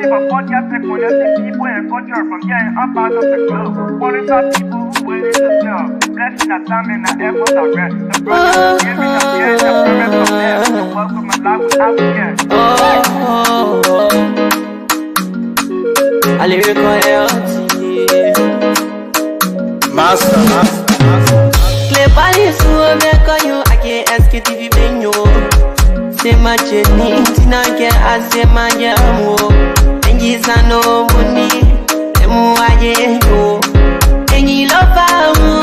talking about podcast and connecting people and culture from getting up out of the club. Calling out people who waiting to sell. Blessing that time and that effort I read. The brothers giving up the end of premise from there. So welcome my life with African. I live Master. Play Paris who make you I can't Sktv venue. Say my journey, Tina get I say my yamu. And you say no money, emu aye yo. And you love emu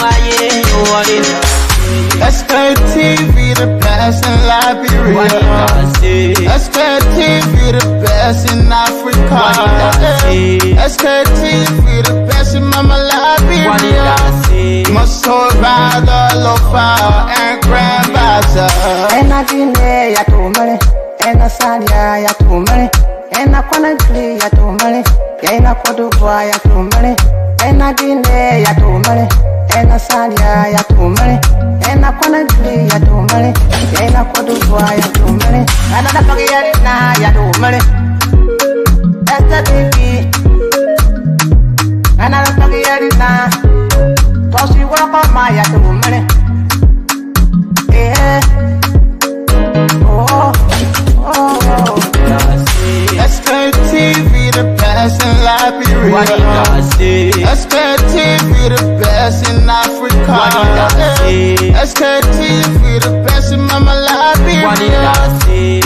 aye yo. Sktv, the best in Liberia. Sktv, the best in Africa. Sktv, the best in Mama Liberia. Must hold by the lofa and grand bazaar. And I didn't ya to money, and I said ya to money, and I couldn't play ya to money, and I could do ya to money, and I didn't ya to money, and I said ya to money, and I couldn't play ya to money, and I could do ya to money, and I don't get now ya to money. That's the baby, and I don't get it now. Cause you walk on my ya to money. Yeah. Sktv, the best in Liberia. Sktv, the best in Africa. Sktv, the best in Mama Liberia.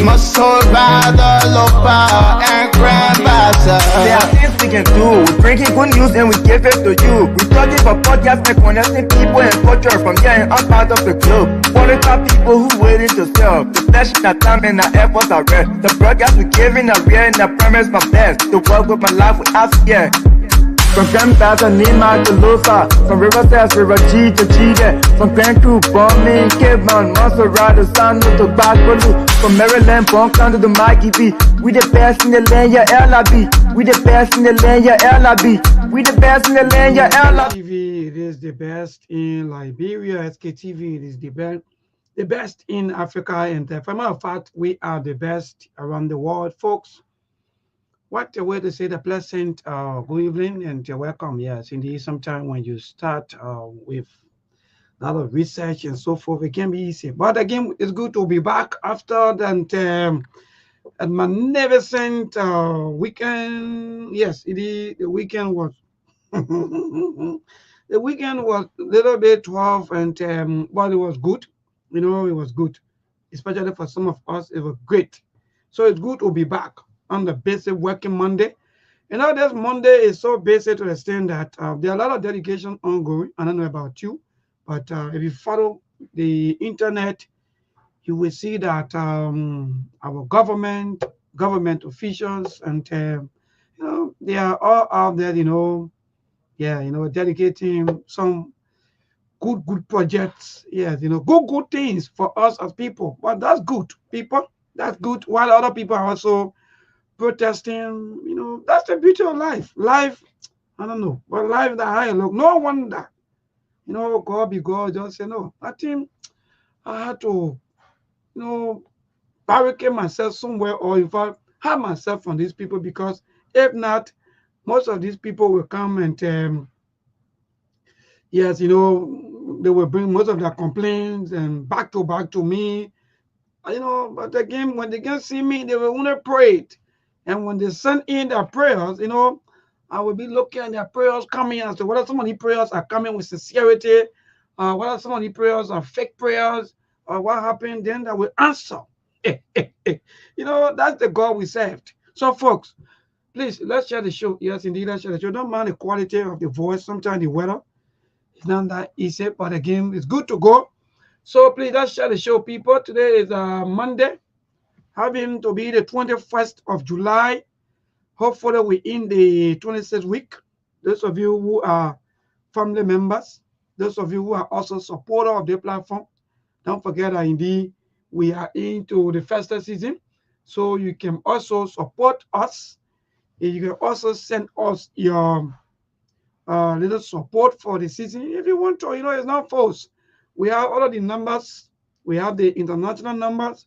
Must hold by the lofa and grand bazaar. There are things we can do. We bring in good news and we give it to you. We talking about podcast and connecting people and culture from getting up out of the club. Calling out people who waiting to sell. The flesh, that time and the efforts are red. The broadcast we giving a real and the premise my best. To work with my life with African. From Grandfather Nima to Lufa, from River Sass, River G to Chile, from Vancouver, Bombay, Cape Mount, Montserrat, San to Bacoloo, from Maryland, Bonk to the Mikey B. We the best in the land, yeah, LIB. We the best in the land, yeah, LIB. We the best in the land, yeah, LIB. TV, it is the best in Liberia. Sktv, it is the best in Africa. And as a matter of fact, we are the best around the world, folks. What a way to say the pleasant good evening and you're welcome. Yes, indeed, sometimes when you start with a lot of research and so forth, it can be easy. But again, it's good to be back after that a magnificent weekend. Yes, the weekend was the weekend was a little bit tough, and but it was good. You know, it was good, especially for some of us. It was great. So it's good to be back on the basic working Monday. You know, this Monday is so basic to the extent that there are a lot of dedication ongoing. I don't know about you, but if you follow the internet, you will see that our government officials, and you know, they are all out there, dedicating some good projects. Yes, good things for us as people. But that's good, people. That's good. While other people are also protesting, that's the beauty of life. Life, I don't know, but life that high look. No wonder, God be God. Just say no. I think I had to, barricade myself somewhere, or if I have myself from these people, because if not, most of these people will come and yes, they will bring most of their complaints and back to me. But again, when they can see me, they will want to pray it. And when they send in their prayers, I will be looking at their prayers coming as to whether some of the prayers are coming with sincerity, whether some of the prayers are fake prayers, or what happened, then I will answer. That's the God we served. So, folks, please, let's share the show. Yes, indeed, let's share the show. Don't mind the quality of the voice. Sometimes the weather is not that easy, but again, it's good to go. So, please, let's share the show, people. Today is Monday, having to be the 21st of July. Hopefully, we're in the 26th week. Those of you who are family members, those of you who are also supporters of the platform, don't forget that indeed we are into the festive season. So you can also support us. You can also send us your little support for the season. If you want to, it's not forced. We have all of the numbers. We have the international numbers,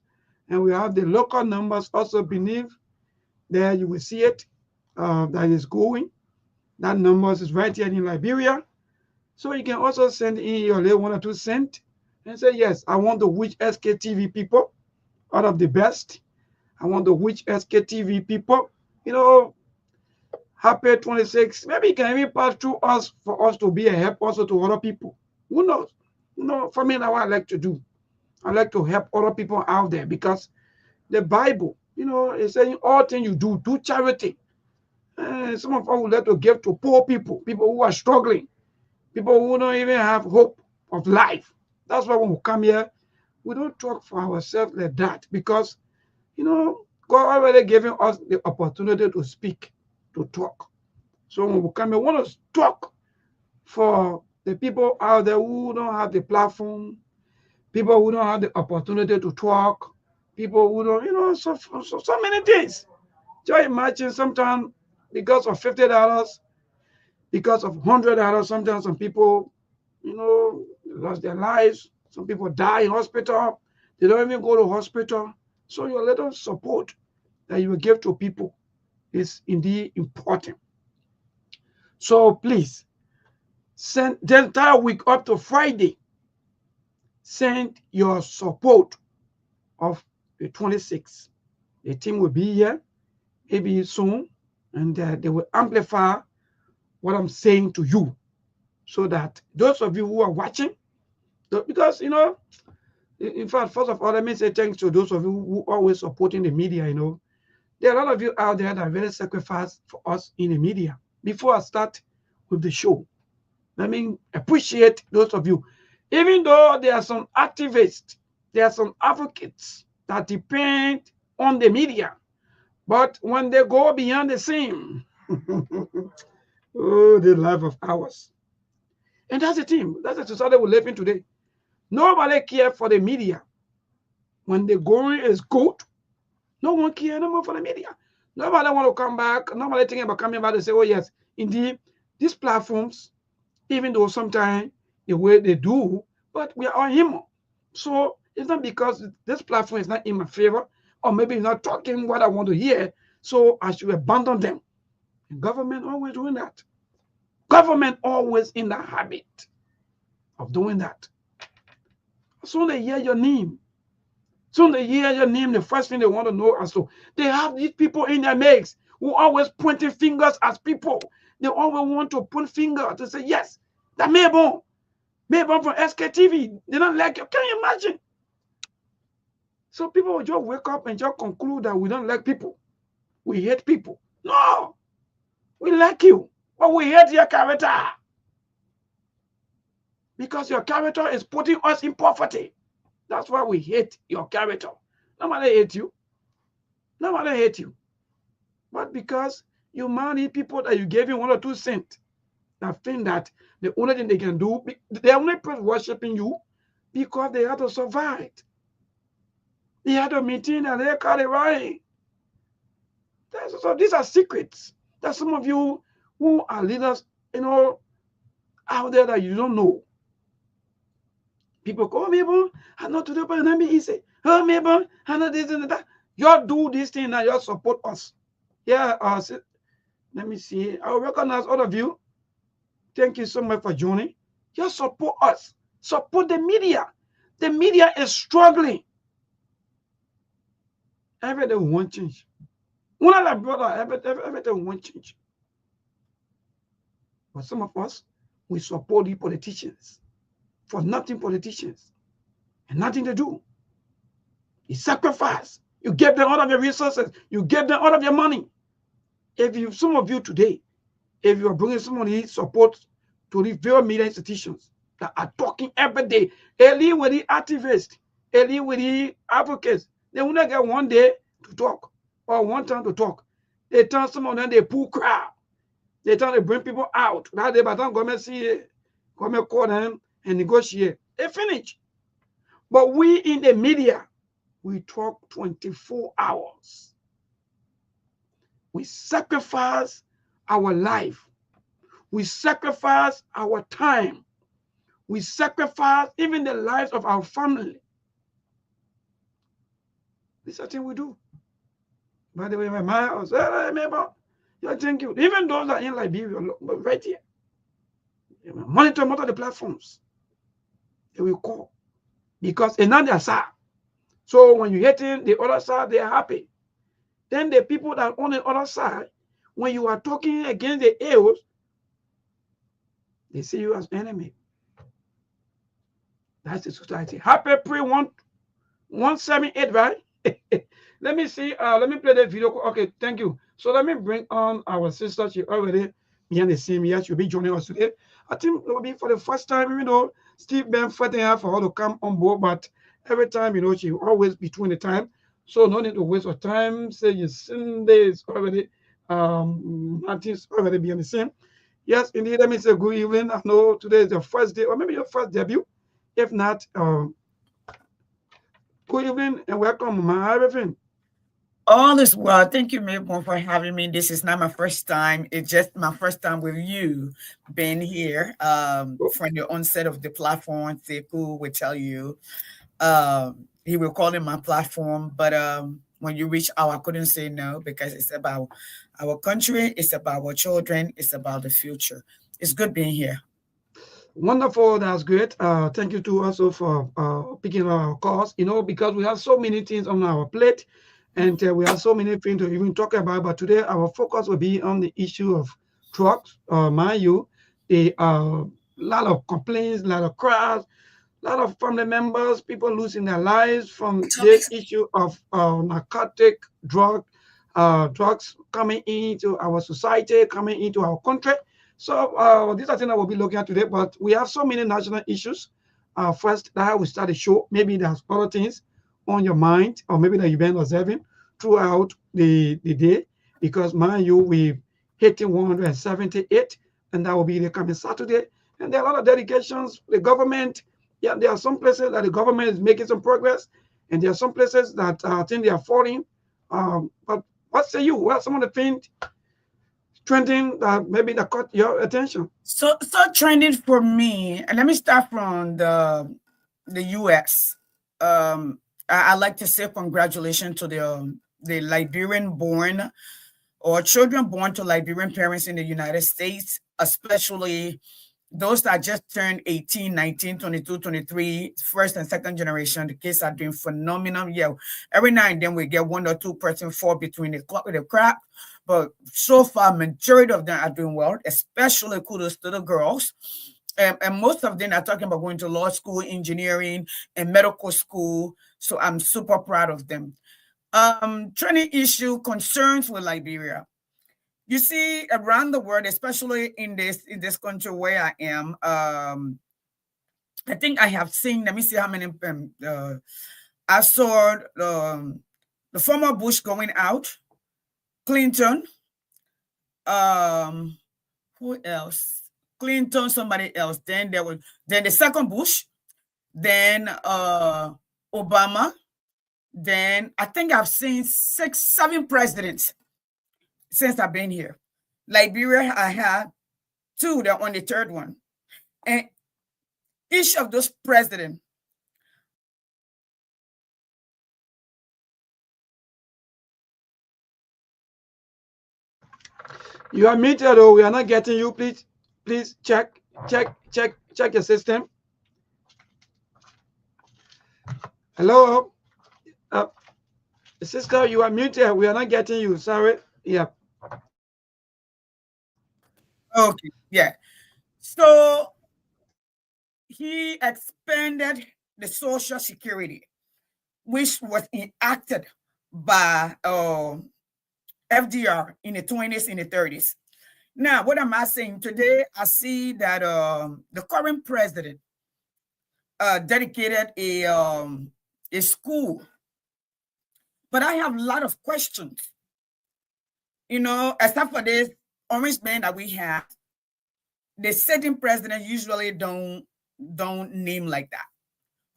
and we have the local numbers also beneath There you will see it. That is going. That numbers is right here in Liberia. So you can also send in your little 1 or 2 cents and say, yes, I want to reach SKTV people out of the best. I want to reach SKTV people. You know, happy 26. Maybe it can even pass through us for us to be a help also to other people. Who knows? You know, for me, that's what I like to do. I like to help other people out there because the Bible, you know, is saying all things you do charity. Some of us would like to give to poor people, people who are struggling, people who don't even have hope of life. That's why when we come here, we don't talk for ourselves like that because, you know, God already giving us the opportunity to speak, to talk. So when we come here, we want to talk for the people out there who don't have the platform, people who don't have the opportunity to talk, people who don't, you know, so many things. Just imagine sometimes because of $50, because of $100, sometimes some people, you know, lost their lives. Some people die in hospital. They don't even go to hospital. So your little support that you will give to people is indeed important. So please send the entire week up to Friday. Send your support of the 26th. The team will be here maybe soon, and they will amplify what I'm saying to you, so that those of you who are watching, because you know, in fact, first of all, let me say thanks to those of you who are always supporting the media. You know, there are a lot of you out there that really sacrifice for us in the media. Before I start with the show, let me appreciate those of you. Even though there are some activists, there are some advocates that depend on the media, but when they go beyond the scene, oh, the life of ours. And that's the thing. That's the society we live in today. Nobody cares for the media. When the going is good, no one cares no more for the media. Nobody want to come back. Nobody thinking about coming back and say, oh, yes, indeed, these platforms, even though sometimes the way they do, but we are on him. So it's not because this platform is not in my favor, or maybe it's not talking what I want to hear, so I should abandon them. And government always doing that. Government always in the habit of doing that. Soon they hear your name. Soon they hear your name, the first thing they want to know is so they have these people in their mix who always pointing fingers at people. They always want to point finger to say, yes, that Maybon from Sktv, they don't like you. Can you imagine? So people will just wake up and just conclude that we don't like people. We hate people. No, we like you, but we hate your character. Because your character is putting us in poverty. That's why we hate your character. Nobody hate you. Nobody hate you. But because you marry people that you gave him 1 or 2 cents, that think that the only thing they can do, they are only worshiping you because they have to survive. They have to maintain that they carry right. So these are secrets that some of you who are leaders, you know, out there that you don't know. People go, oh, Mabel, I know today, but let me easy. Oh, Mabel, I know this and that. You do this thing and you support us. Yeah, let me see. I will recognize all of you. Thank you so much for joining. Just support us. Support the media. The media is struggling. Everything won't change. One of our brother, everything won't change. But some of us, we support the politicians. For nothing politicians. And nothing to do. You sacrifice. You give them all of your resources. You give them all of your money. If you, some of you today, if you are bringing somebody support to the very media institutions that are talking every day, early with the activists, early with the advocates, they will not get one day to talk or one time to talk. They turn some of them, they pull crowd. They turn to bring people out. That day, by the time government see it, government call them and negotiate. They finish. But we in the media, we talk 24 hours. We sacrifice our life. We sacrifice our time. We sacrifice even the lives of our family. This is the thing we do. By the way, my house, yeah, thank you. Even those that are in Liberia, right here, monitor most of the platforms. They will call because another side. So when you're hitting the other side, they are happy. Then the people that on the other side, when you are talking against the ills, they see you as enemy. That's the society. Happy pre 178, right? Let me see. Let me play the video. Okay, thank you. So let me bring on our sister. She already behind the scene here. She'll be joining us today. I think it will be for the first time, even though Steve been fighting her for her to come on board, but every time, she always between the time. So no need to waste your time. Say your Sunday is already Martin's already behind the scene. Yes, indeed. Let me say good evening. I know today is your first day, or maybe your first debut. If not, good evening and welcome, my everything. All is well. Thank you, Mabel, for having me. This is not my first time. It's just my first time with you being here. From the onset of the platform, Sekou will tell you. He will call it my platform, but when you reach out, I couldn't say no because it's about our country, it's about our children, it's about the future. It's good being here. Wonderful, that's great. Thank you too also for picking up our calls. Because we have so many things on our plate, and we have so many things to even talk about. But today our focus will be on the issue of drugs. Mind you, a lot of complaints, a lot of crowds, a lot of family members, people losing their lives from this issue of narcotic drugs coming into our society, coming into our country. So these are things that we'll be looking at today, but we have so many national issues. First, that we start the show. Maybe there's other things on your mind, or maybe that you've been observing throughout the day, because mind you, we've hitting 178, and that will be the coming Saturday. And there are a lot of dedications. The government, there are some places that the government is making some progress, and there are some places that I think they are falling. But what say you? What are some of the things trending that maybe that caught your attention? So trending for me, and let me start from the US. I like to say congratulations to the Liberian born or children born to Liberian parents in the United States, especially those that just turned 18, 19, 22, 23, first and second generation. The kids are doing phenomenal. Yeah, every now and then we get one or two person fall between the crack. But so far, majority of them are doing well, especially kudos to the girls. And most of them are talking about going to law school, engineering, and medical school. So I'm super proud of them. Training issue concerns with Liberia. You see, around the world, especially in this country where I am, I think I have seen, let me see how many, I saw the former Bush going out, Clinton, who else? Clinton, somebody else. Then the second Bush, then Obama. Then I think I've seen 6, 7 presidents since I've been here. Liberia, I had 2. They're on the third one, and each of those presidents. You are muted, though. We are not getting you. Please check your system. Hello, sister, you are muted. We are not getting you. Sorry. Yeah. Okay. Yeah. So he expanded the Social Security, which was enacted by FDR in the 20s, in the 30s. Now, what am I saying? Today, I see that the current president dedicated a school. But I have a lot of questions. Except for this orange band that we have, the sitting president usually don't name like that.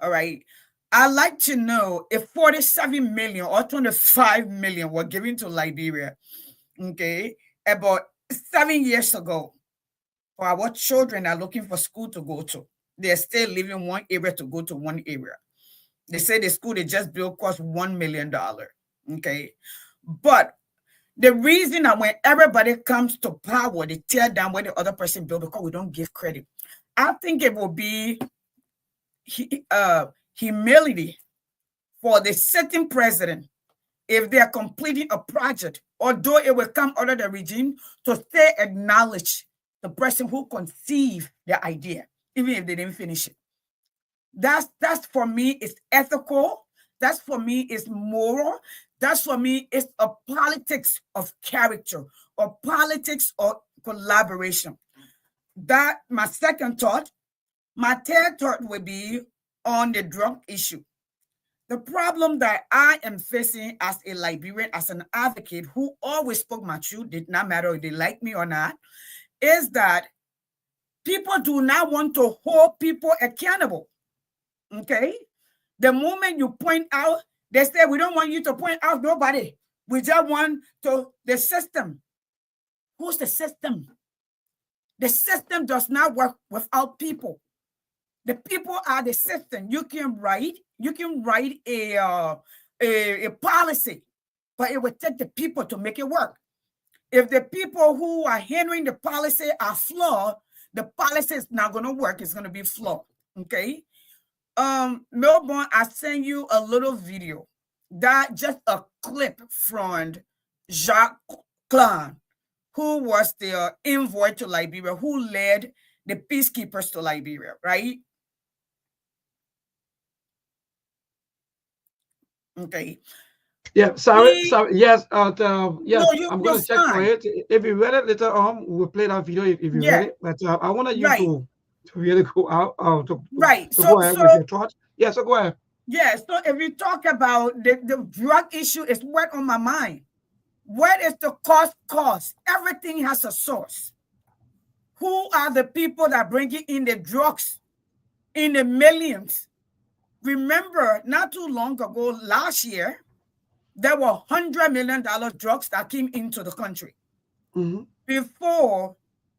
All right. I'd like to know if 47 million or 25 million were given to Liberia, okay, about 7 years ago, for our children are looking for school to go to. They're still leaving one area to go to one area. They say the school they just built cost $1 million. Okay. But the reason that when everybody comes to power, they tear down what the other person built because we don't give credit. I think it will be humility for the sitting president if they are completing a project, although it will come out of the regime, to still acknowledge the person who conceived the idea, even if they didn't finish it. That's for me is ethical. That's for me is moral. That's for me is a politics of character or politics of collaboration. That my second thought. My third thought would be on the drug issue. The problem that I am facing as a Liberian, as an advocate who always spoke my truth, did not matter if they like me or not, is that people do not want to hold people accountable. Okay? The moment you point out, they say, we don't want you to point out nobody. We just want to the system. Who's the system? The system does not work without people. The people are the system. You can write a policy, but it will take the people to make it work. If the people who are handling the policy are flawed, the policy is not going to work. It's going to be flawed. Okay. Melbourne, I sent you a little video, that just a clip from Jacques Klein, who was the envoy to Liberia, who led the peacekeepers to Liberia, right? Okay. Yeah, sorry. Yes, yes. No, I'm going to check fine. for it. If you read it later on, we'll play that video if you read it. But I wanted you to really go out to go ahead with your thoughts. Yeah, so go ahead. Yeah, so if you talk about the drug issue, is what on my mind. What is the cost? Everything has a source. Who are the people that bring in the drugs in the millions? Remember, not too long ago, last year, there were $100 million drugs that came into the country. Mm-hmm. Before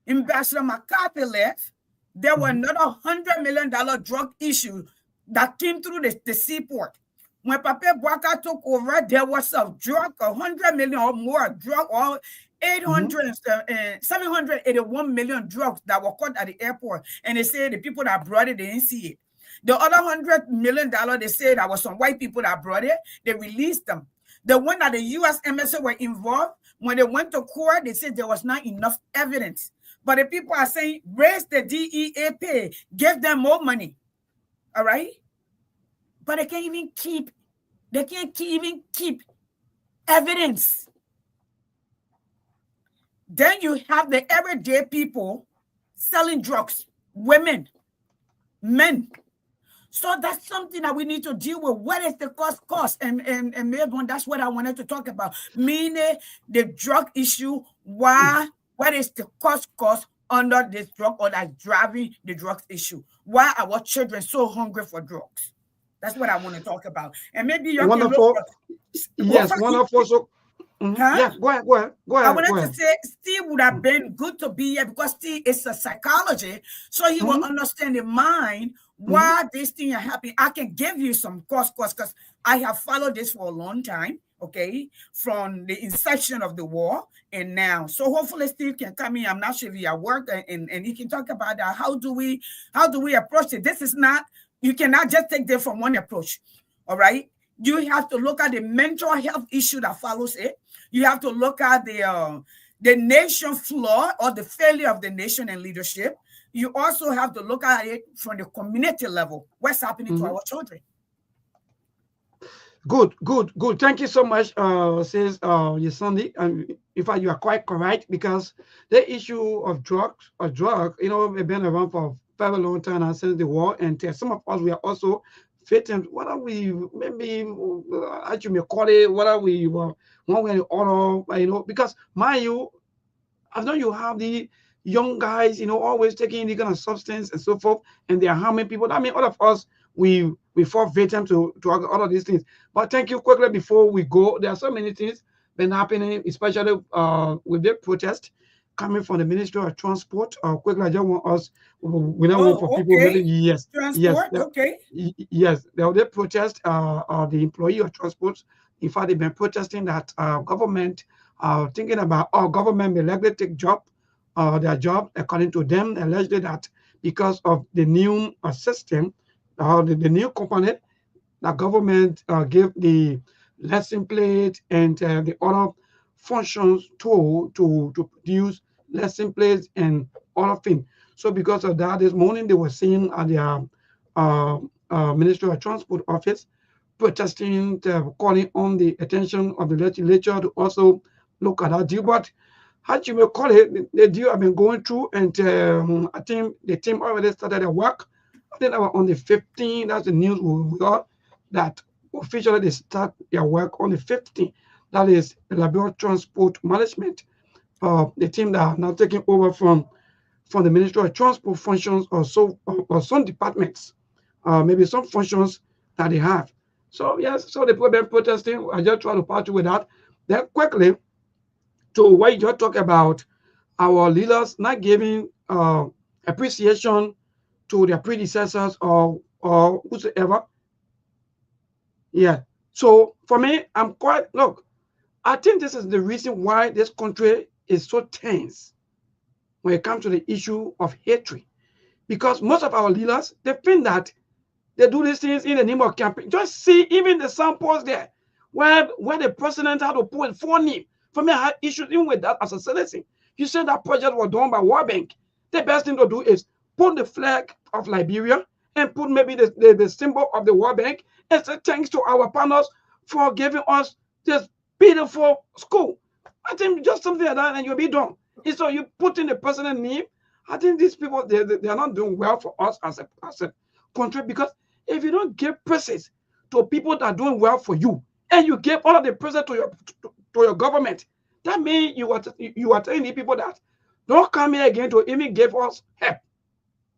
Ambassador McCarthy left, there were another $100 million drug issue that came through the seaport. When Papa Bwaka took over, there was a drug, 100 million or more drug, or 781 million drugs that were caught at the airport. And they say the people that brought it, they didn't see it. The other $100 million, they said that was some white people that brought it. They released them. The one that the U.S. embassy were involved, when they went to court, they said there was not enough evidence. But the people are saying, raise the DEA pay, give them more money. All right? But they can't even keep evidence. Then you have the everyday people selling drugs, women, men. So that's something that we need to deal with. What is the cost? And Melbourne, that's what I wanted to talk about. Meaning the drug issue. Why? What is the cost under this drug or that's driving the drugs issue? Why are our children so hungry for drugs? That's what I want to talk about. And maybe you wonderful. Yes, wonderful. So, yeah, go ahead. I wanted to say Steve would have been good to be here because Steve is a psychologist, so he will understand the mind why this thing are happening. I can give you some cost because I have followed this for a long time. Okay, from the inception of the war and now. So hopefully Steve can come in. I'm not sure if he at work and he can talk about that. How do we approach it? This is not. You cannot just take them from one approach, all right? You have to look at the mental health issue that follows it. You have to look at the nation flaw or the failure of the nation and leadership. You also have to look at it from the community level. What's happening to our children? Good. Thank you so much, says Yesandi. In fact, you are quite correct because the issue of drugs, we've been around for very long time now since the war, and some of us we are also victims. What are we? Maybe as you may call it, what are we? One way or other, because mind you, I know you have the young guys, always taking the kind of substance and so forth, and they are harming people. I mean, all of us we fall victim to all of these things. But thank you quickly before we go. There are so many things been happening, especially with the protest coming from the Ministry of Transport. Quickly, I just want us, we don't want for people really, yes. Transport, yes, okay. Yes, the protest, the employee of transport In fact, they've been protesting that government thinking about government may likely take their job, according to them, allegedly that because of the new system, the new component, the government gave the lesson plate and the other functions to produce lesson plates and other things. So because of that, this morning they were seeing at their Ministry of Transport office protesting, calling on the attention of the legislature to also look at that deal. But how you may call it, the deal have been going through, and I think the team already started their work. I think that was on the 15th. That's the news we got, that officially they start their work on the 15th. That is the Liberia Transport Management, the team that are now taking over from the Ministry of Transport functions, or some departments, maybe some functions that they have. So yes, so the people been protesting. I just try to party with that. Then quickly to what you just talk about our leaders not giving appreciation to their predecessors or whosoever. Yeah. So for me, I think this is the reason why this country is so tense when it comes to the issue of hatred. Because most of our leaders, they think that they do these things in the name of campaign. Just see even the samples there, where the president had to put for name. For me, I had issues even with that as a citizen. You said that project was done by World Bank. The best thing to do is put the flag of Liberia and put maybe the symbol of the World Bank and say thanks to our partners for giving us this beautiful school. I think just something like that and you'll be done. And so you put in the president's name. I think these people, they are not doing well for us as a country, because if you don't give praises to people that are doing well for you, and you give all of the praise to your government, that means you are telling the people that don't come here again to even give us help,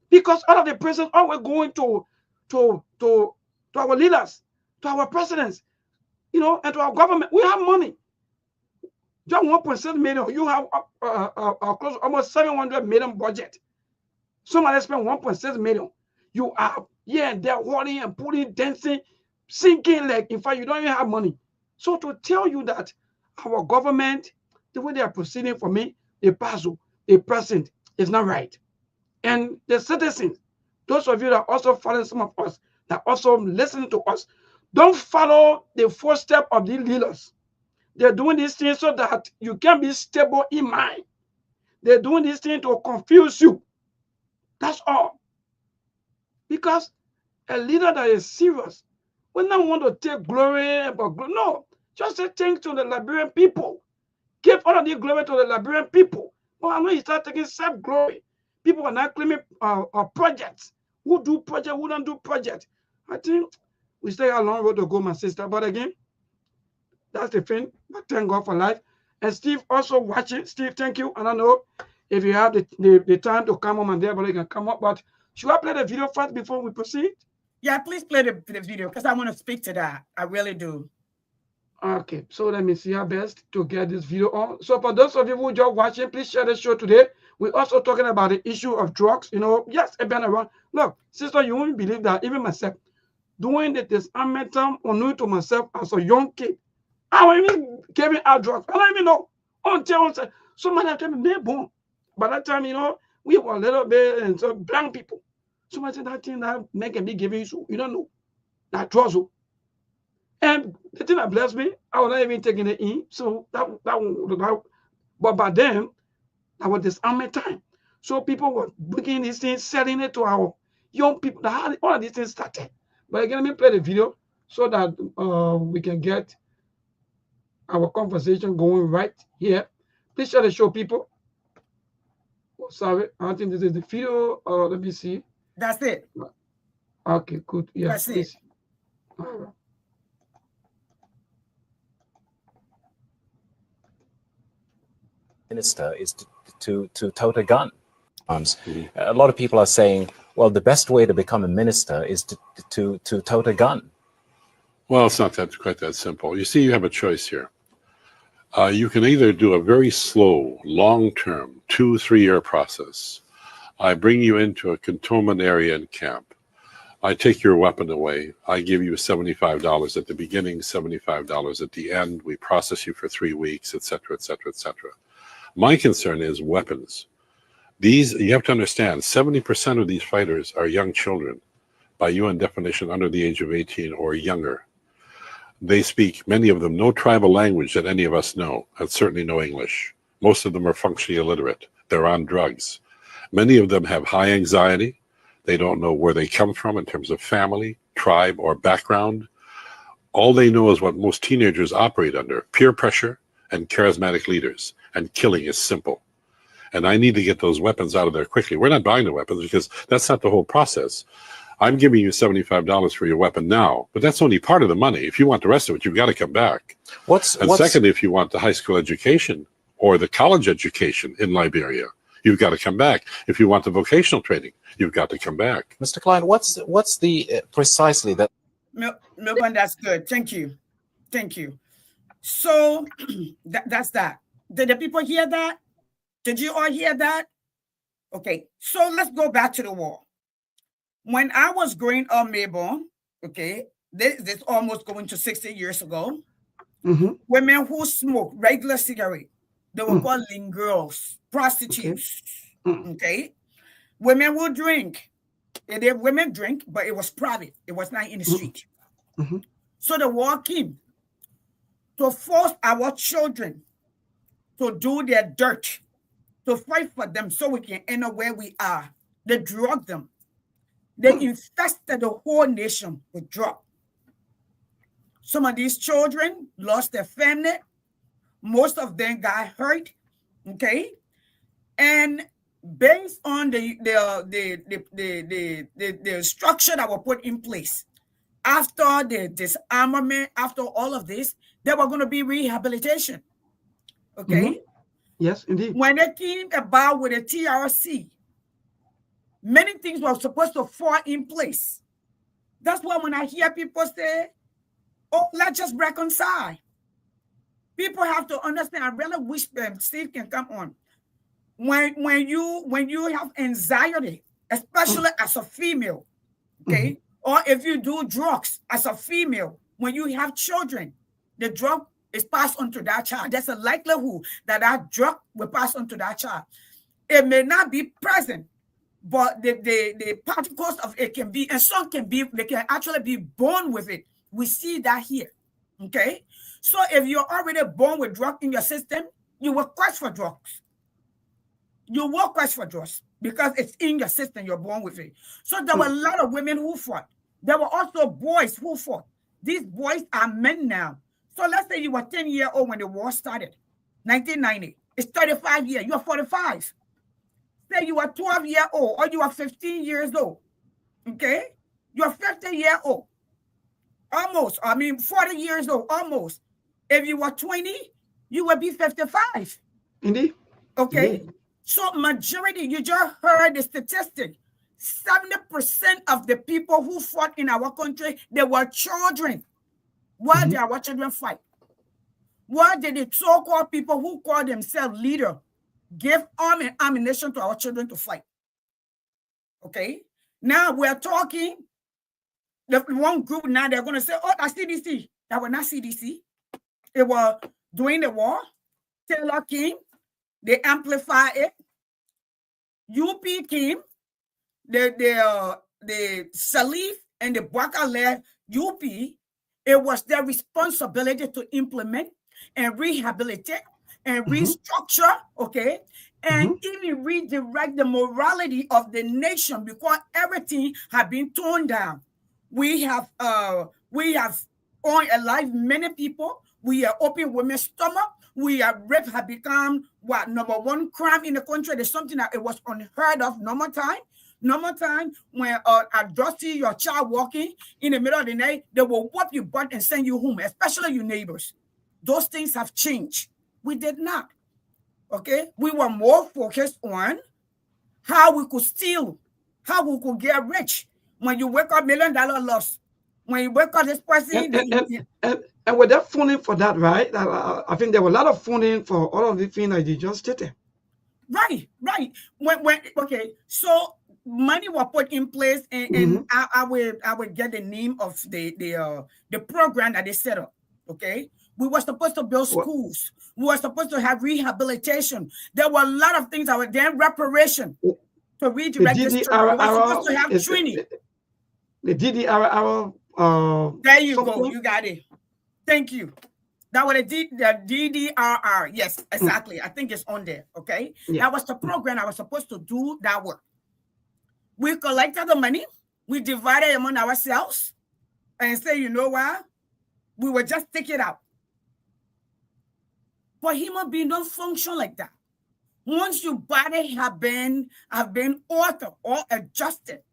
because all of the praises always going to our leaders, to our presidents, and to our government. We have money. Just 1.7 million. You have close to almost 700 million budget. Somebody spent 1.6 million. You are here and there holding and pulling, dancing, sinking like, in fact, you don't even have money. So to tell you that our government, the way they are proceeding, for me, the past, the present, is not right. And the citizens, those of you that also follow some of us, that also listen to us, don't follow the footsteps of the leaders. They're doing these things so that you can be stable in mind. They're doing these things to confuse you. That's all. Because a leader that is serious will not want to take glory, no. Just say thanks to the Liberian people. Give all of the glory to the Liberian people. Well, I know you start taking self-glory. People are not claiming projects. Who do project, who don't do project. I think we still have a long road to go, my sister. But again, that's the thing. But thank God for life. And Steve also watching. Steve, thank you. I don't know if you have the time to come on and there, but you can come up. But should I play the video first before we proceed? Yeah, please play the video, because I want to speak to that. I really do. Okay, so let me see how best to get this video on. So for those of you who just watching, please share the show today. We're also talking about the issue of drugs. Yes, I've been around. Look, sister, you won't believe that even myself, doing the disarmament on to myself as a young kid, I was even giving out drugs. I don't even know until somebody told me they're born. By that time, we were a little bit and so brown people. Somebody said that thing that making me giving you, you don't know that drugs. And the thing that blessed me, I was not even taking it in. So but by then, that was disarmament time. So people were bringing these things, selling it to our young people. All of these things started. But again, let me play the video so that we can get our conversation going right here. Please share the show, people. Oh, sorry, I think this is the video. Let me see. That's it. Okay, good. Yeah, that's please. It. All right. Minister is to tote a gun. A lot of people are saying, well, the best way to become a minister is to tote a gun. Well, it's not quite that simple. You see, you have a choice here. You can either do a very slow, long-term, 2-3 year process. I bring you into a cantonment area in camp. I take your weapon away. I give you $75 at the beginning, $75 at the end. We process you for 3 weeks, etc., etc., etc. My concern is weapons. These, you have to understand, 70% of these fighters are young children, by UN definition, under the age of 18 or younger. They speak, many of them, no tribal language that any of us know, and certainly no English. Most of them are functionally illiterate. They're on drugs. Many of them have high anxiety. They don't know where they come from in terms of family, tribe, or background. All they know is what most teenagers operate under, peer pressure and charismatic leaders, and killing is simple. And I need to get those weapons out of there quickly. We're not buying the weapons because that's not the whole process. I'm giving you $75 for your weapon now, but that's only part of the money. If you want the rest of it, you've got to come back. Second, if you want the high school education or the college education in Liberia, you've got to come back. If you want the vocational training, you've got to come back. Mr. Klein, what's the precisely that? Milburn, that's good. Thank you. Thank you. So that's that. Did the people hear that? Did you all hear that? Okay, so let's go back to the war. When I was growing up, Mabel, okay, this almost going to 60 years ago, women who smoke regular cigarette, they were called lean girls, prostitutes, okay? Women will drink. Women drink, but it was private. It was not in the street. So the war came to force our children to do their dirt, to fight for them so we can enter where we are. They drug them. They infested the whole nation with drug. Some of these children lost their family. Most of them got hurt, okay? And based on the structure that were put in place, after the disarmament, after all of this, there were going to be rehabilitation, okay? Yes, indeed. When it came about with the TRC, many things were supposed to fall in place. That's why when I hear people say, oh, let's just reconcile. People have to understand. I really wish Steve can come on. When you have anxiety, especially as a female, okay, or if you do drugs as a female, when you have children, the drug is passed on to that child. There's a likelihood that that drug will pass on to that child. It may not be present, but the particles of it can be, and some can be, they can actually be born with it. We see that here, okay? So if you're already born with drug in your system, you will quest for drugs. You will quest for drugs because it's in your system, you're born with it. So there were a lot of women who fought. There were also boys who fought. These boys are men now. So let's say you were 10-year-old when the war started, 1990. It's 35 years. You're 45. Say you are 12-year-old or you are 15 years old, okay? You're 50-year-old, almost. 40 years old, almost. If you were 20, you would be 55. Indeed. Okay? Indeed. So majority, you just heard the statistic. 70% of the people who fought in our country, they were children. Why did our children fight? Why did the so-called people who call themselves leader give arm and ammunition to our children to fight? Okay? Now we're talking, the one group now, they're going to say, oh, that's CDC. That was not CDC. It was during the war. Taylor came. They amplified it. UP came. The Salif and the Baka led UP. It was their responsibility to implement and rehabilitate and restructure, okay, and even redirect the morality of the nation because everything had been torn down. We have unalive many people. We are open women's stomach. Rape have become what #1 crime in the country. There's something that it was unheard of. Normal time when a dusty your child walking in the middle of the night, they will whoop your butt and send you home, especially your neighbors. Those things have changed. We did not. Okay, we were more focused on how we could steal, how we could get rich. When you wake up, $1 million loss. When you wake up, this person. And with that funding for that, right? I think there were a lot of funding for all of the things that you just stated. Right. Okay, so money was put in place, and I will get the name of the program that they set up. Okay, we were supposed to build schools. We were supposed to have rehabilitation. There were a lot of things that were there. Reparation to redirect this children. We were supposed to have training. The DDRR. There you go. You got it. Thank you. That was the DDRR. Yes, exactly. I think it's on there. Okay. Yeah. That was the program I was supposed to do that work. We collected the money. We divided among ourselves and say, you know what? We will just take it out. But human beings don't function like that. Once your body have been altered or adjusted,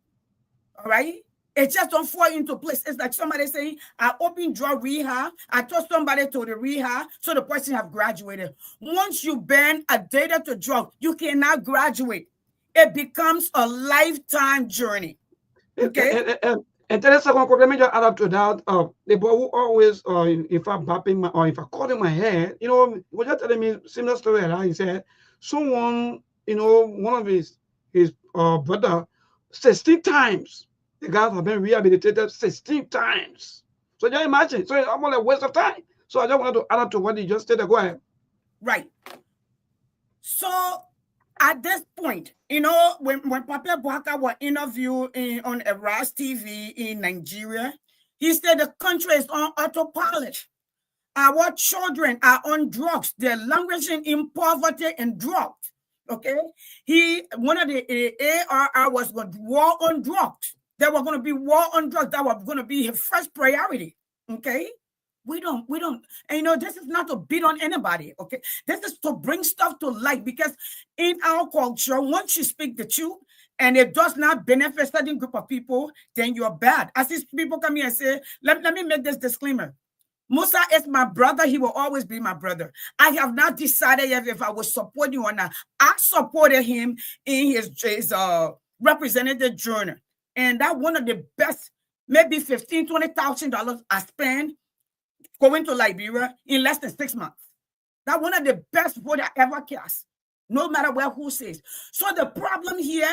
all right? It just don't fall into place. It's like somebody saying, I open drug rehab. I told somebody to the rehab, so the person have graduated. Once you been addicted to drug, you cannot graduate. It becomes a lifetime journey. Okay? And tell us let me just add up to that. The boy who always, if I'm bapping my, or if I call in my head, you know, he was just telling me similar story. Right? He said, someone, you know, one of his brother, 16 times. The guys have been rehabilitated 16 times. So just imagine. So it's almost a waste of time. So I just wanted to add up to what he just said. Go ahead. Right. So at this point, you know, when Papa Bouaka was interviewed on Eras TV in Nigeria, he said the country is on autopilot. Our children are on drugs. They're languishing in poverty and drugs. Okay? One of the ARR was going to war on drugs. There were going to be war on drugs. That was going to be his first priority. Okay? We don't, and you know, this is not to beat on anybody, okay? This is to bring stuff to light, because in our culture, once you speak the truth and it does not benefit a certain group of people, then you're bad. As these people come here and say, let me make this disclaimer. Musa is my brother. He will always be my brother. I have not decided yet if I will support you or not. I supported him in his representative journal. And that one of the best, maybe $15,000, $20,000 I spent going to Liberia in less than 6 months. That's one of the best votes I ever cast, no matter who says. So the problem here,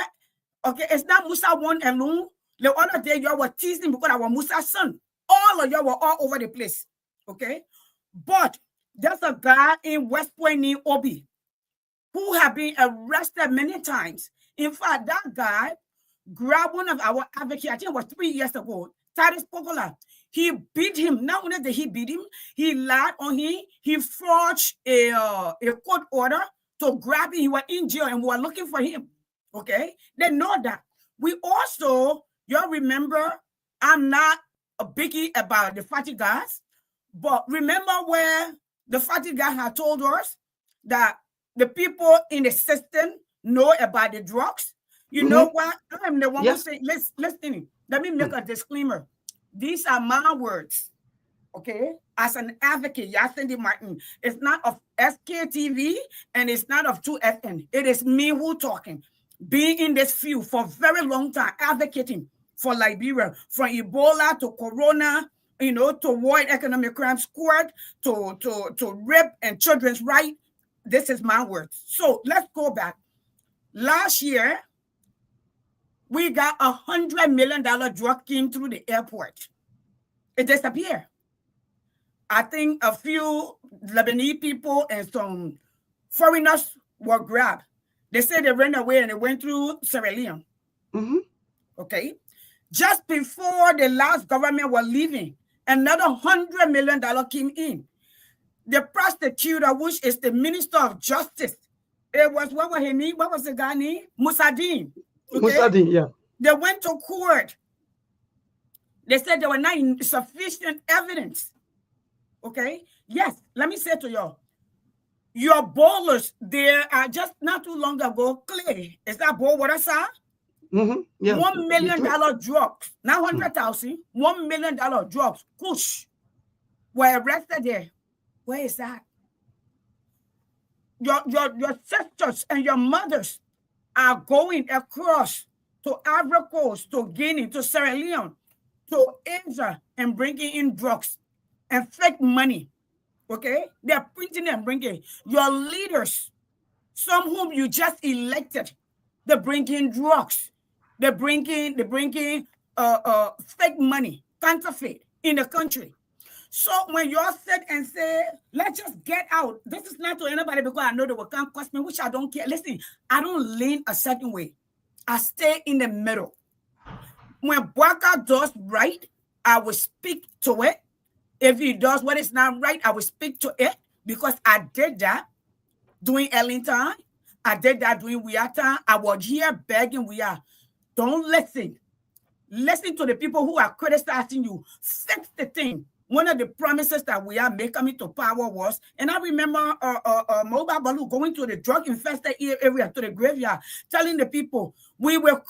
okay, it's not Musa one alone. The other day, y'all were teasing because I was Musa's son. All of y'all were all over the place, okay? But there's a guy in West Point named Obi who have been arrested many times. In fact, that guy grabbed one of our advocates, I think it was 3 years ago, Taris Pogola. He beat him. Not only did he beat him, he lied on him. He forged a court order to grab him. He was in jail and we were looking for him. Okay? They know that. We also, y'all remember, I'm not a biggie about the fatty guys, but remember where the fatty guy had told us that the people in the system know about the drugs? You know what? I'm the one who say, listen, let me make a disclaimer. These are my words, okay? As an advocate, Yasendi Martin, it's not of Sktv and it's not of 2FN. It is me who talking. Being in this field for a very long time, advocating for Liberia, from Ebola to Corona, you know, to World Economic Crimes Court, to rape and children's rights. This is my words. So let's go back. Last year, we got $100 million drug came through the airport. It disappeared. I think a few Lebanese people and some foreigners were grabbed. They said they ran away and they went through Sierra Leone. Okay. Just before the last government was leaving, another $100 million came in. The prosecutor, which is the Minister of Justice, it was, what was his name? What was the guy name? Musadin. Okay? Musadin, yeah. They went to court. They said there were not sufficient evidence. Okay? Yes, let me say to y'all, your bowlers, there are just not too long ago, Clay, is that bowl what I saw? Yeah. $1 million drugs, not 100,000, $1 million drugs, push, were arrested there. Where is that? Your sisters and your mothers are going across to Ivory Coast, to Guinea, to Sierra Leone, to Asia, and bringing in drugs and fake money. Okay? They're printing and bringing. Your leaders, some whom you just elected, they bring in drugs. They're bringing fake money, counterfeit in the country. So when you all sit and say, let's just get out, this is not to anybody because I know they will come cost me, which I don't care. Listen, I don't lean a certain way. I stay in the middle. When Bwaka does right, I will speak to it. If he does what is not right, I will speak to it because I did that during Ellington. I did that during Wiata. I was here begging don't listen. Listen to the people who are criticizing you. Fix the thing. One of the promises that we are making coming to power was, and I remember Mobile Balu going to the drug-infested area, to the graveyard, telling the people, we will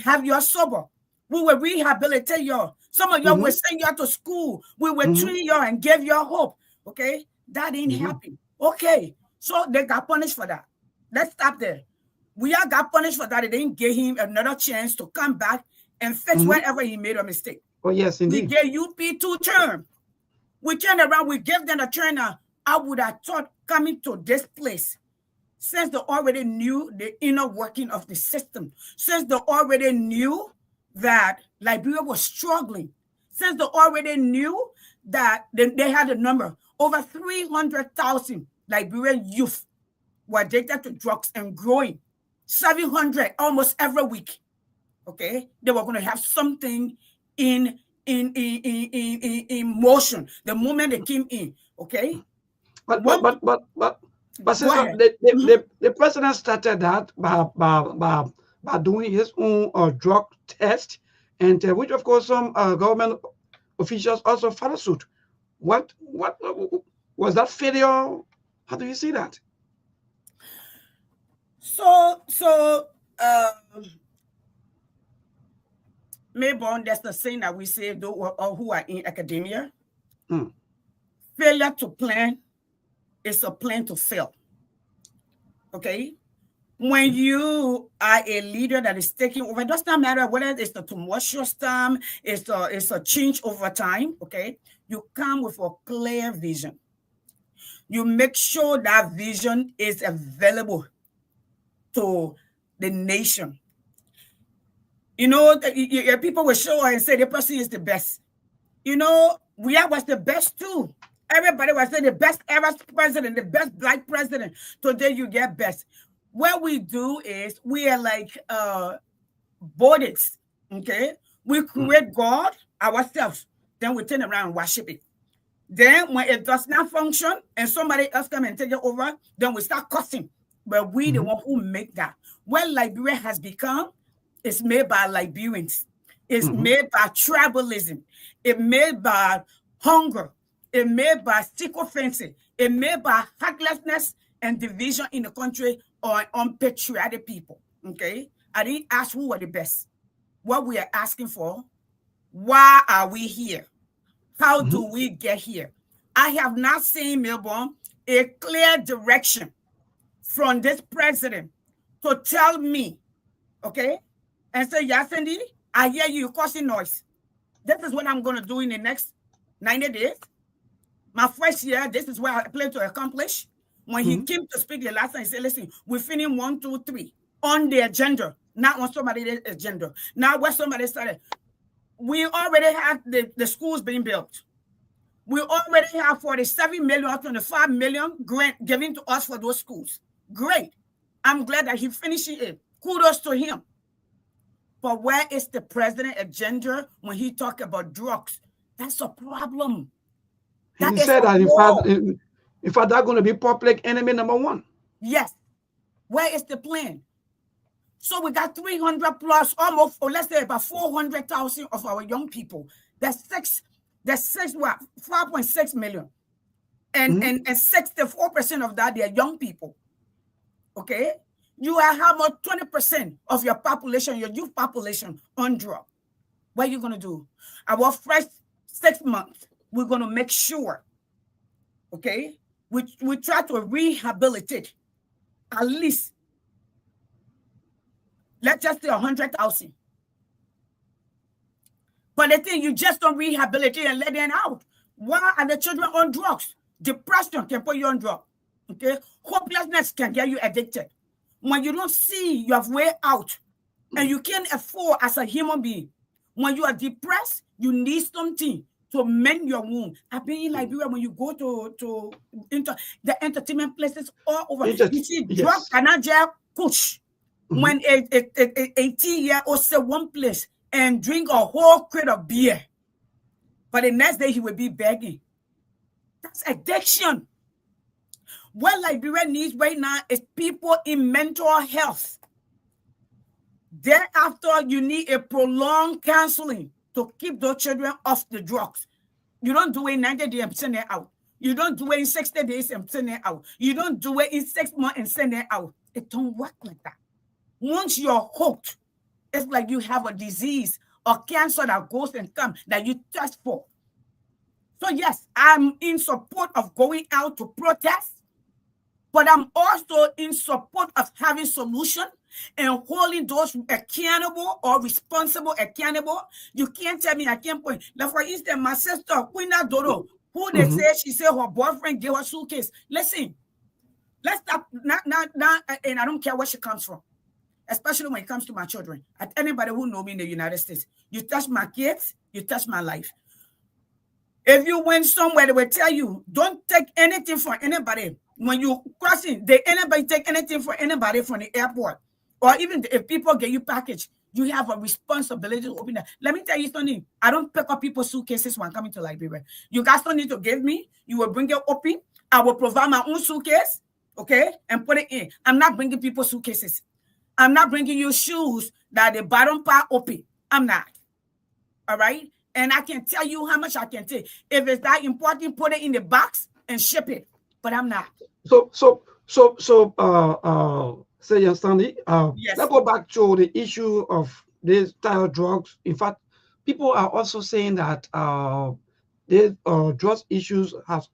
have you sober. We will rehabilitate you. Some of you will send you to school. We will treat you and give you hope. Okay? That didn't happen. Okay. So they got punished for that. Let's stop there. We all got punished for that. They didn't give him another chance to come back and fix wherever he made a mistake. Oh, yes, indeed. We gave UP 2 terms. We turned around, we gave them a turn. I would have thought coming to this place, since they already knew the inner working of the system, since they already knew that Liberia was struggling, since they already knew that they had a number, over 300,000 Liberian youth were addicted to drugs and growing, 700 almost every week. Okay, they were going to have something in motion the moment they came in. Okay, but the president started that by doing his own drug test, and which of course some government officials also followed suit. What was that failure? How do you see that? So Mayborn, that's the saying that we say, those who are in academia, failure to plan is a plan to fail. Okay? When you are a leader that is taking over, it does not matter whether it's the tumultuous time, it's a change over time, okay? You come with a clear vision. You make sure that vision is available to the nation. You know, people will show and say the person is the best. You know, we was the best too. Everybody was saying the best ever president, the best black president. Today you get best. What we do is we are like bodies, okay? We create God ourselves, then we turn around and worship it. Then when it does not function and somebody else come and take it over, then we start cussing. But we the one who make that. What Liberia has become, it's made by Liberians. It's made by tribalism. It's made by hunger. It's made by sycophancy. It's made by heartlessness and division in the country or unpatriotic people. Okay? I didn't ask who were the best. What we are asking for, why are we here? How do we get here? I have not seen, Melbourne, a clear direction from this president to tell me, okay, and say, Yasendi, I hear you causing noise. This is what I'm going to do in the next 90 days. My first year, this is what I plan to accomplish. When he came to speak the last time, he said, listen, we're finishing 1, 2, 3 on the agenda, not on somebody's agenda. Now, what somebody started, we already have the schools being built. We already have 47 million or 25 million grant given to us for those schools. Great. I'm glad that he finished it. Kudos to him. But where is the president agenda when he talk about drugs? That's a problem. He said that in fact, that's going to be public enemy number 1. Yes. Where is the plan? So we got 300 plus, almost, or let's say about 400,000 of our young people. That's 5.6 million. And 64% of that, they are young people. Okay? You have how much? 20% of your population, your youth population on drug. What are you going to do? Our first 6 months, we're going to make sure, okay, we try to rehabilitate at least, let's just say 100,000. But the thing, you just don't rehabilitate and let them out. Why are the children on drugs? Depression can put you on drugs. Okay? Hopelessness can get you addicted. When you don't see your way out, And you can't afford as a human being. When you are depressed, you need something to mend your wound. I've been in Liberia. When you go to the entertainment places all over, you see drug Canadian push. When a 18-year-old say one place and drink a whole crate of beer, but the next day he will be begging. That's addiction. What Liberia needs right now is people in mental health. Thereafter, you need a prolonged counseling to keep those children off the drugs. You don't do it in 90 days and send it out. You don't do it in 60 days and send it out. You don't do it in 6 months and send it out. It don't work like that. Once you're hooked, it's like you have a disease or cancer that goes and comes that you test for. So yes, I'm in support of going out to protest, but I'm also in support of having solution and holding those accountable or responsible accountable. You can't tell me I can't point. Like for instance, my sister, Queen Dodo, who they say she said her boyfriend gave her suitcase. Listen, let's stop now, and I don't care where she comes from, especially when it comes to my children. At anybody who know me in the United States, you touch my kids, you touch my life. If you went somewhere, they will tell you, don't take anything from anybody. When you crossing, anybody take anything from anybody from the airport. Or even if people get you package, you have a responsibility to open that. Let me tell you something. I don't pick up people's suitcases when coming to Liberia. You guys don't need to give me. You will bring it open. I will provide my own suitcase, okay, and put it in. I'm not bringing people's suitcases. I'm not bringing you shoes that the bottom part open. I'm not. All right? And I can tell you how much I can take. If it's that important, put it in the box and ship it. But I'm not. Say yes, Stanley. Yes. Let's go back to the issue of these type of drugs. In fact, people are also saying that these drug issues have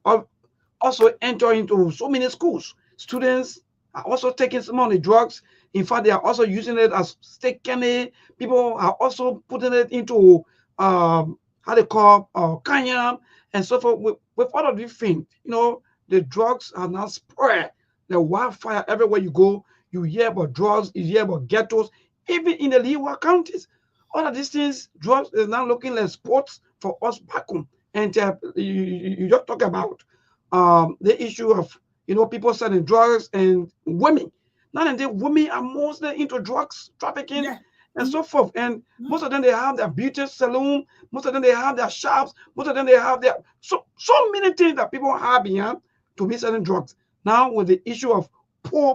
also entered into so many schools. Students are also taking some of the drugs. In fact, they are also using it as stick candy. People are also putting it into how they call kanyam and so forth. With all of these things, the drugs are now spread. The wildfire everywhere you go, you hear about drugs, you hear about ghettos, even in the Leeward counties. All of these things, drugs is now looking like sports for us back home. And you just talk about the issue of people selling drugs and women. None of the women are mostly into drugs trafficking and so forth. And most of them they have their beauty salon, most of them they have their shops, most of them they have their so many things that people have behind to be selling drugs. Now with the issue of poor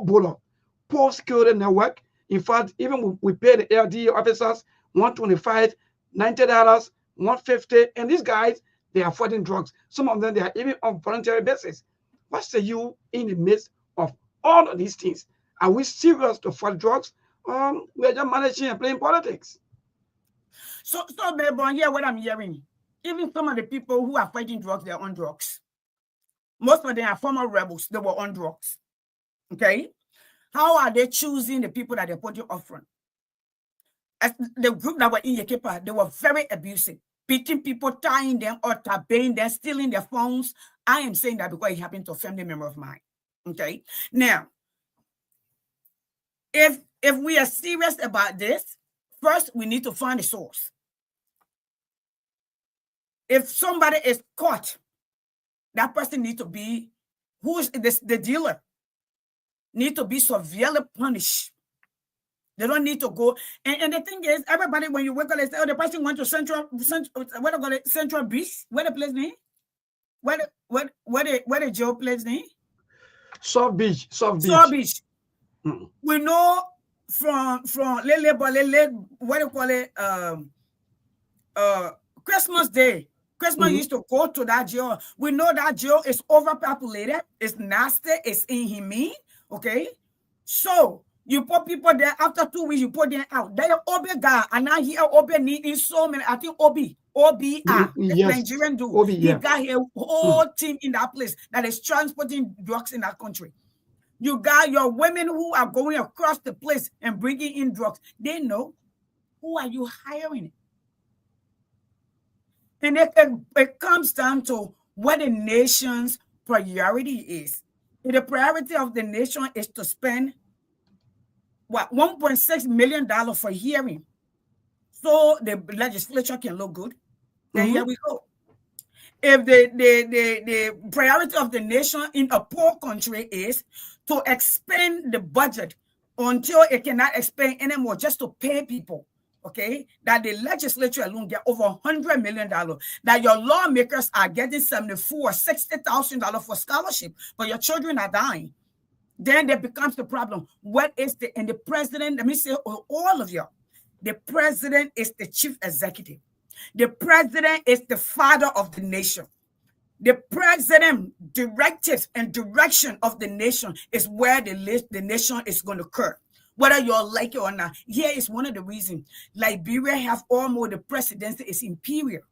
security network, in fact, even we pay the LD officers $125, $90, $150, and these guys they are affording drugs. Some of them they are even on voluntary basis. What say you in the midst of all of these things? Are we serious to fight drugs? We are just managing and playing politics. So baby, here what I'm hearing, even some of the people who are fighting drugs, they're on drugs. Most of them are former rebels. They were on drugs. Okay? How are they choosing the people that they're putting up front? As the group that were in Yekepa, they were very abusive. Beating people, tying them, or tabing them, stealing their phones. I am saying that because it happened to a family member of mine. Okay? Now, if we are serious about this, first we need to find the source. If somebody is caught, that person needs to be, who is the dealer, need to be severely punished. They don't need to go. And the thing is, everybody, when you work on it, say, oh, the person went to Central Beach, where the place name? Where the jail place name? South Beach. We know from Lele, what do you call it? Christmas Day. Christmas used to go to that jail. We know that jail is overpopulated. It's nasty. It's inhumane. Okay? So, you put people there. After 2 weeks, you put them out. They are Obi guy. And now here, Obi needing so many. I think OBR. The Nigerian dude. Obi, he got a whole team in that place that is transporting drugs in that country. You got your women who are going across the place and bringing in drugs. They know who are you hiring. And it comes down to what the nation's priority is. If the priority of the nation is to spend what, $1.6 million for hearing, so the legislature can look good. And here we go. If the priority of the nation in a poor country is to expand the budget until it cannot expand anymore, just to pay people, okay, that the legislature alone get over $100 million, that your lawmakers are getting $60,000 for scholarship, but your children are dying, then there becomes the problem. What is and the president, let me say all of you, the president is the chief executive. The president is the father of the nation. The president directives and direction of the nation is where the nation is going to occur, whether you like it or not. Here is one of the reasons Liberia have almost the presidency is imperial.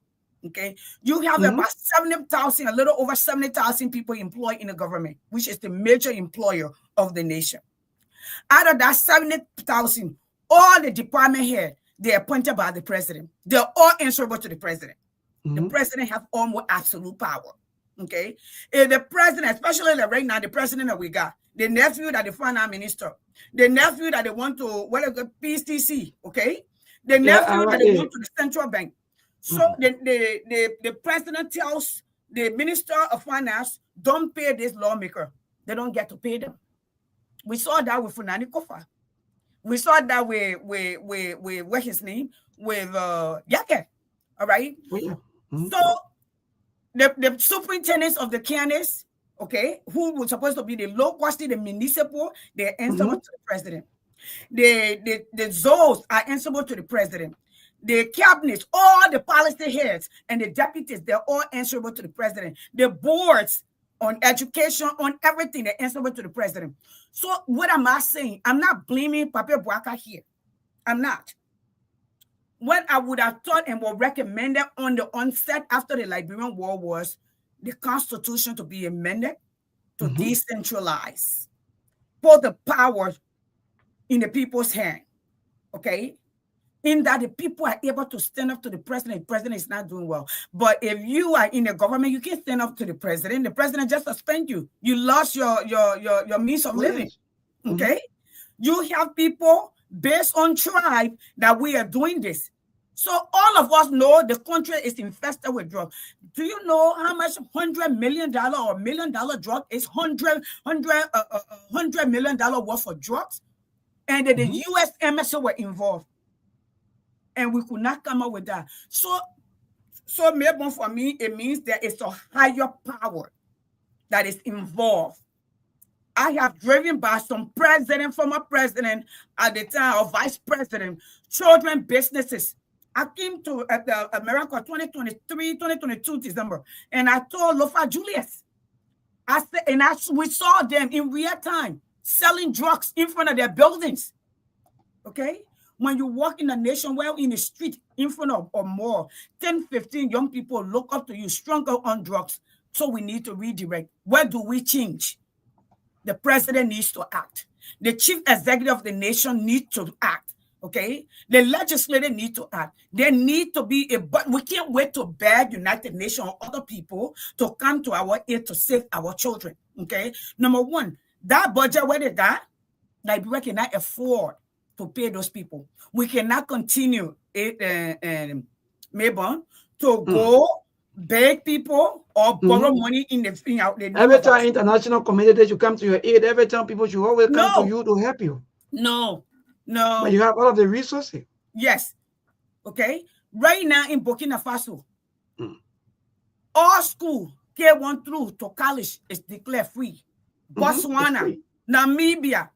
Okay, you have about 70,000, a little over 70,000 people employed in the government, which is the major employer of the nation. Out of that 70,000, all the department heads, they're appointed by the president. They're all answerable to the president. The president has almost absolute power. Okay, if the president, especially right now, the president that we got, the nephew that the finance minister, the nephew that they want to whatever PCC, okay, the nephew that they want to the central bank. So the president tells the minister of finance, don't pay this lawmaker. They don't get to pay them. We saw that with Funani Kofa. We saw that with what's his name? With Yake. All right. So the superintendents of the counties, okay, who was supposed to be the local, the municipal, they're answerable to the president. The zones are answerable to the president. The cabinets, all the policy heads and the deputies, they're all answerable to the president. The boards on education, on everything, they're answerable to the president. So what am I saying? I'm not blaming Papa Bouaka here. I'm not. What I would have thought and was recommended on the onset after the Liberian War was the Constitution to be amended to decentralize, put the power in the people's hand, okay? In that the people are able to stand up to the president. The president is not doing well. But if you are in the government, you can't stand up to the president. The president just suspend you. You lost your means of living. Okay? You have people based on tribe that we are doing this. So all of us know the country is infested with drugs. Do you know how much $100 million or $1 million drug is $100 million worth of drugs? And that the U.S. embassy were involved. And we could not come up with that. So maybe for me, it means there is a higher power that is involved. I have driven by some president, former president at the time, or vice president, children businesses. I came to America 2022 December, and I told Lofa Julius, I said, and we saw them in real time selling drugs in front of their buildings. Okay? When you walk in a nation, well, in the street, in front of or more, 10, 15 young people look up to you, stronger on drugs. So we need to redirect. Where do we change? The president needs to act. The chief executive of the nation needs to act. Okay? The legislature need to act. There need to be but we can't wait to beg United Nations or other people to come to our aid to save our children. Okay? Number one, that budget where they got, Liberia cannot afford to pay those people. We cannot continue to go beg people or borrow money in the every time international community should come to your aid. Every time people should always come to you to help you. No. But you have all of the resources. Yes. Okay. Right now in Burkina Faso, all school K1 through to college is declared free. Botswana, free. Namibia,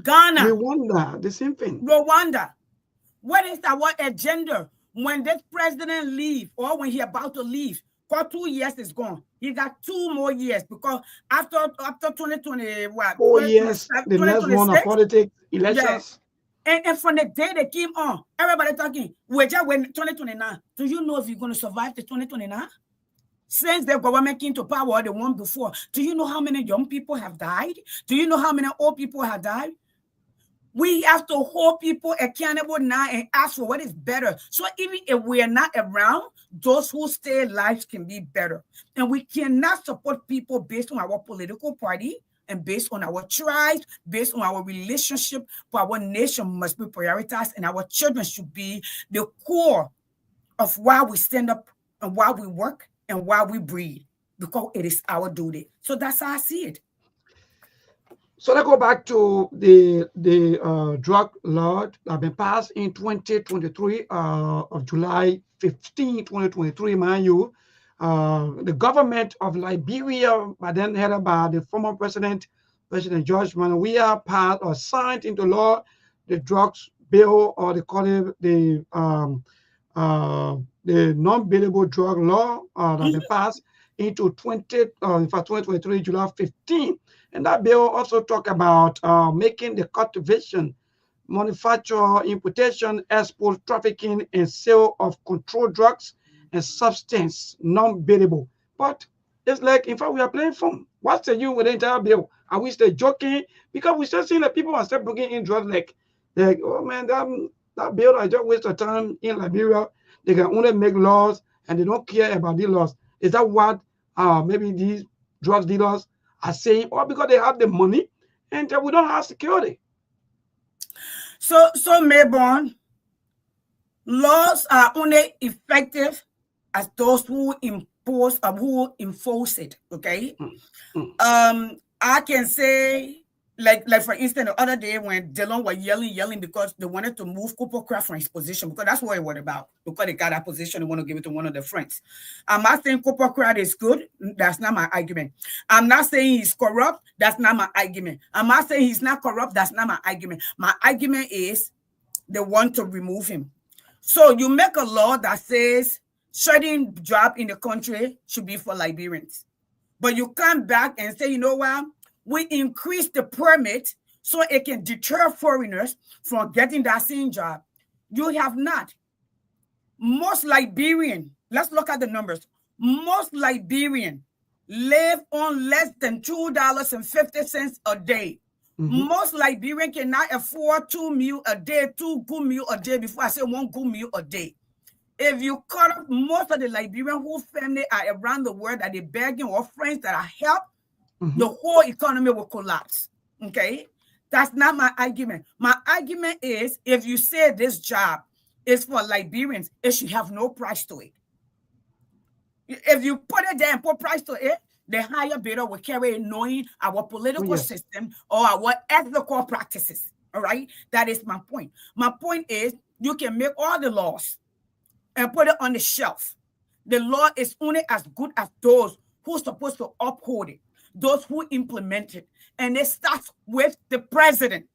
Ghana, Rwanda, the same thing. Rwanda. What is our agenda when this president leave or when he about to leave? For 2 years is gone. He got 2 more years because after 2020, what? 4 years, the next one of politics, elections. Yeah. And from the day they came on, everybody talking, we're just waiting 2029. Do you know if you're going to survive the 2029? Since the government came to power, the one before, do you know how many young people have died? Do you know how many old people have died? We have to hold people accountable now and ask for what is better. So even if we are not around, those who stay alive can be better. And we cannot support people based on our political party and based on our tribes, based on our relationship, for our nation must be prioritized, and our children should be the core of why we stand up and why we work and why we breathe, because it is our duty. So that's how I see it. So let's go back to the drug law that been passed in 2023 of July 15, 2023, mind you. The government of Liberia, by then headed by the former President George Weah, passed or signed into law the drugs bill, or they call it the non-bailable drug law that been passed into 2023 July 15. And that bill also talk about making the cultivation, manufacture, importation, export, trafficking, and sale of controlled drugs and substance non-bailable. But it's like, in fact, we are playing from. What's the use with the entire bill? Are we still joking? Because we still see that people are still bringing in drugs like oh man, that bill, I just waste of time in Liberia. They can only make laws and they don't care about the laws. Is that what maybe these drug dealers are saying, or because they have the money and we don't have security? So Mayborn, laws are only effective as those who impose or who enforce it. Okay. I can say, like for instance, the other day when Dillon was yelling because they wanted to move Cooper Craft from his position, because that's what it was about. Because they got that position, they want to give it to one of their friends. I'm not saying Cooper Craft is good. That's not my argument. I'm not saying he's corrupt. That's not my argument. I'm not saying he's not corrupt. That's not my argument. My argument is they want to remove him. So you make a law that says certain job in the country should be for Liberians. But you come back and say, you know what? We increase the permit so it can deter foreigners from getting that same job. You have not. Most Liberian, let's look at the numbers. Most Liberian live on less than $2.50 a day. Most Liberian cannot afford 2 meals a day, 2 good meals a day, before I say 1 good meal a day. If you cut off most of the Liberian whose family are around the world that they're begging, or friends that are helped, the whole economy will collapse. Okay? That's not my argument. My argument is, if you say this job is for Liberians, it should have no price to it. If you put it there and put price to it, the higher bidder will carry it, knowing our political system or our ethical practices. All right? That is my point. My point is, you can make all the laws and put it on the shelf. The law is only as good as those who are supposed to uphold it, those who implement it. And it starts with the president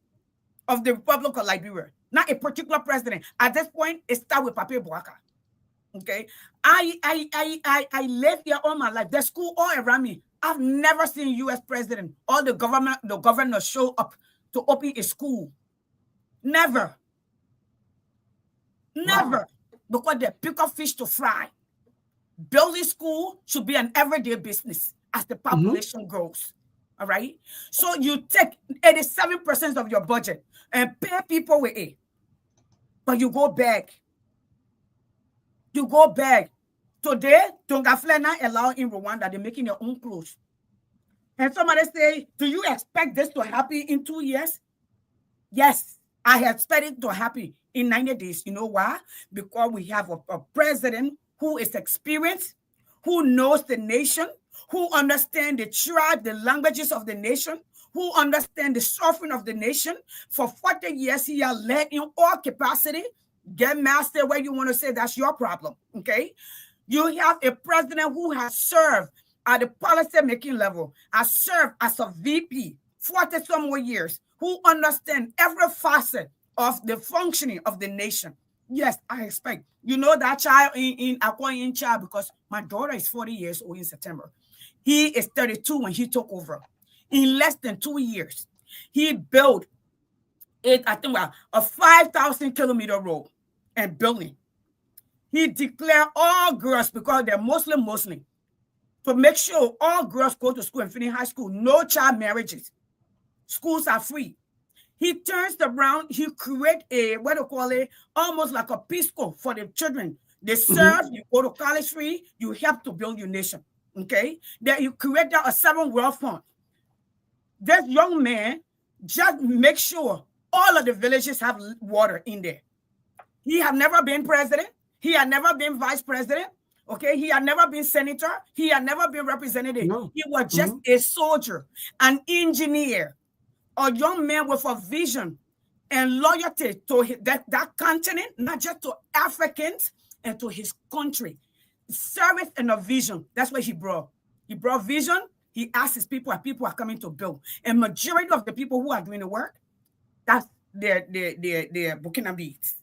of the Republic of Liberia, not a particular president. At this point, it starts with Pape Bouaka. Okay, I live here all my life. There's school all around me. I've never seen U.S. president or the governor show up to open a school. Never. Wow. Because they pick up fish to fry. Building school should be an everyday business as the population grows. All right. So you take 87% of your budget and pay people with it, but you go back. You go back. Today, Tongafle not allowed in Rwanda, they're making their own clothes. And somebody say, do you expect this to happen in 2 years? Yes, I expect it to happen in 90 days. You know why? Because we have a president who is experienced, who knows the nation, who understands the tribe, the languages of the nation, who understands the suffering of the nation. For 40 years, he has led in all capacity. Get master where you want to say that's your problem, okay? You have a president who has served at the policy-making level, has served as a VP 40 some more years, who understands every facet of the functioning of the nation. Yes, I expect. You know that child in Akwa child, because my daughter is 40 years old in September. He is 32 when he took over. In less than 2 years, he built a 5,000 kilometer road and building. He declared all girls, because they're Muslim, to make sure all girls go to school and finish high school. No child marriages. Schools are free. He turns around, he create almost like a Peace Corps for the children. They serve, you go to college free, you help to build your nation. Okay? Then you create a 7 World Fund. this young man just make sure all of the villages have water in there. He had never been president. He had never been vice president. Okay, he had never been senator. He had never been representative. No. He was just a soldier, an engineer, a young man with a vision and loyalty to that continent, not just to Africans and to his country. Service and a vision. That's what he brought. He brought vision. He asked his people, and people are coming to build. And majority of the people who are doing the work, that's their Burkina Bees.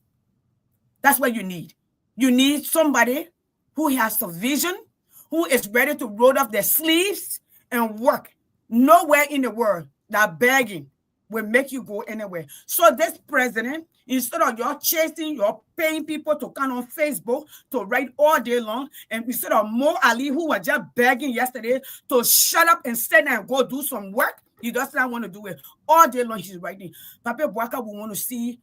That's what you need. You need somebody who has some vision, who is ready to roll up their sleeves and work. Nowhere in the world that begging will make you go anywhere. So this president, instead of you're chasing, you're paying people to come on Facebook to write all day long, and instead of Mo Ali, who was just begging yesterday to shut up and sit down and go do some work, he does not want to do it. All day long, he's writing. Papa Bouaka, we want to see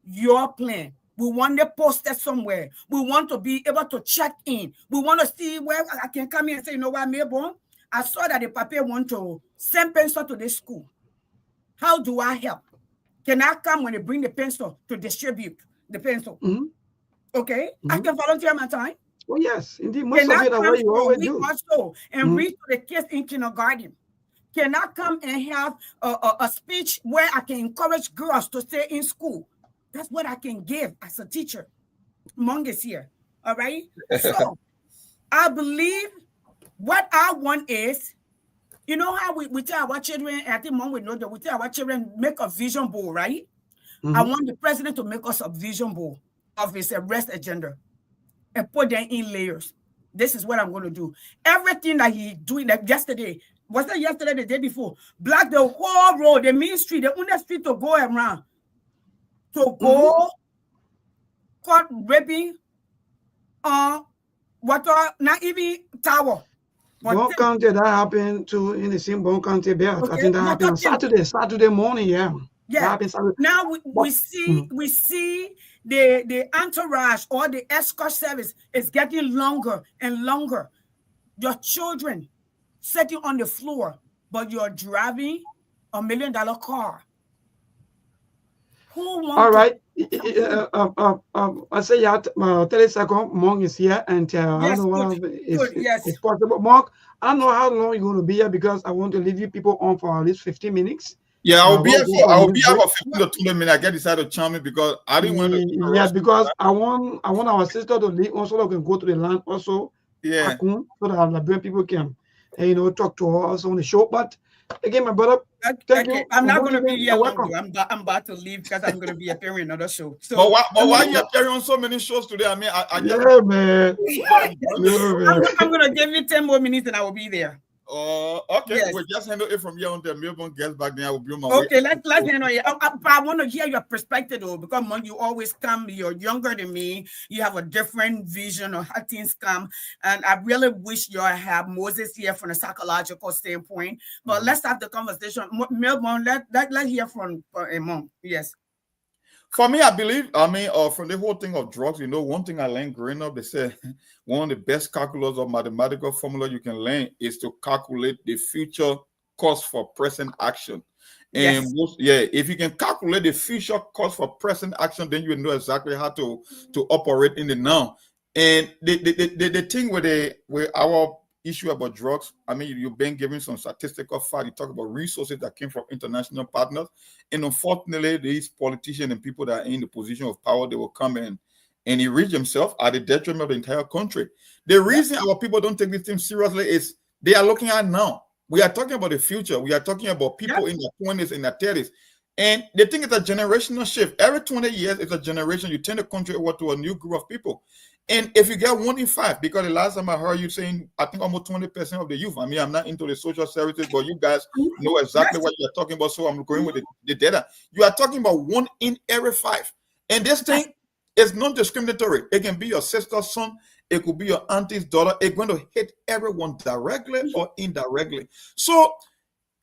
your plan. We want to post it somewhere. We want to be able to check in. We want to see where I can come here and say, you know what, Mabon, I saw that the Papa want to send pencil to this school. How do I help? Can I come when they bring the pencil to distribute the pencil? Okay, I can volunteer my time. Oh yes, indeed. Most of it are what you always do. Also, and read to the kids in kindergarten. Can I come and have a speech where I can encourage girls to stay in school? That's what I can give as a teacher. Mong is here, all right? So I believe what I want is, you know how we tell our children, I think Mom would know that we tell our children, make a vision board, right? I want the president to make us a vision board of his arrest agenda and put them in layers. This is what I'm going to do. Everything that he doing, like yesterday, was that yesterday, the day before? Block the whole road, the main street, the only street to go around. To go caught raping water, not even tower. Bon County, that happened to in the same Bon County belt. Okay. I think that happened on Saturday morning, yeah. Yeah. Now we see the entourage or the escort service is getting longer and longer. Your children sitting on the floor, but you're driving $1 million car. All right. I say yeah, 30 seconds. Monk is here, and I don't know what is possible. Monk, I don't know how long you're going to be here because I want to leave you people on for at least 15 minutes. Yeah, I'll be here for 15 to 20 minutes. I get decided to charm it because I didn't want to. Yeah, because I want our sister to leave also so we can go to the land also. Yeah. So that our Liberian people can, talk to her also on the show. But again, my brother, thank you. I'm not going to be here long. I'm about to leave because I'm going to be appearing on another show. So, but why you appearing on so many shows today? I mean, man. I'm going to give you 10 more minutes and I will be there. Okay. Yes. We'll just handle it from here until Melbourne gets back. Then I will be on my way. Okay, let's handle it. I want to hear your perspective though, because when you always come, you're younger than me. You have a different vision of how things come, and I really wish you have Moses here from a psychological standpoint. But let's have the conversation. Melbourne, let's hear from Amon. Yes. For me, I believe, from the whole thing of drugs, one thing I learned growing up, they say one of the best calculus or mathematical formula you can learn is to calculate the future cost for present action. And if you can calculate the future cost for present action, then you know exactly how to operate in the now. And the thing with our issue about drugs, you've been given some statistical fact. You talk about resources that came from international partners, and unfortunately, these politicians and people that are in the position of power, they will come in and enrich themselves at the detriment of the entire country. The reason our people don't take this thing seriously is they are looking at now. We are talking about the future. We are talking about people in their 20s and their 30s. And the thing is a generational shift. Every 20 years, it's a generation. You turn the country over to a new group of people. And if you get 1 in 5, because the last time I heard you saying, I think almost 20% of the youth. I'm not into the social services, but you guys know exactly what you're talking about. So I'm going with the data. You are talking about 1 in every 5. And this thing is non-discriminatory. It can be your sister's son. It could be your auntie's daughter. It's going to hit everyone directly or indirectly. So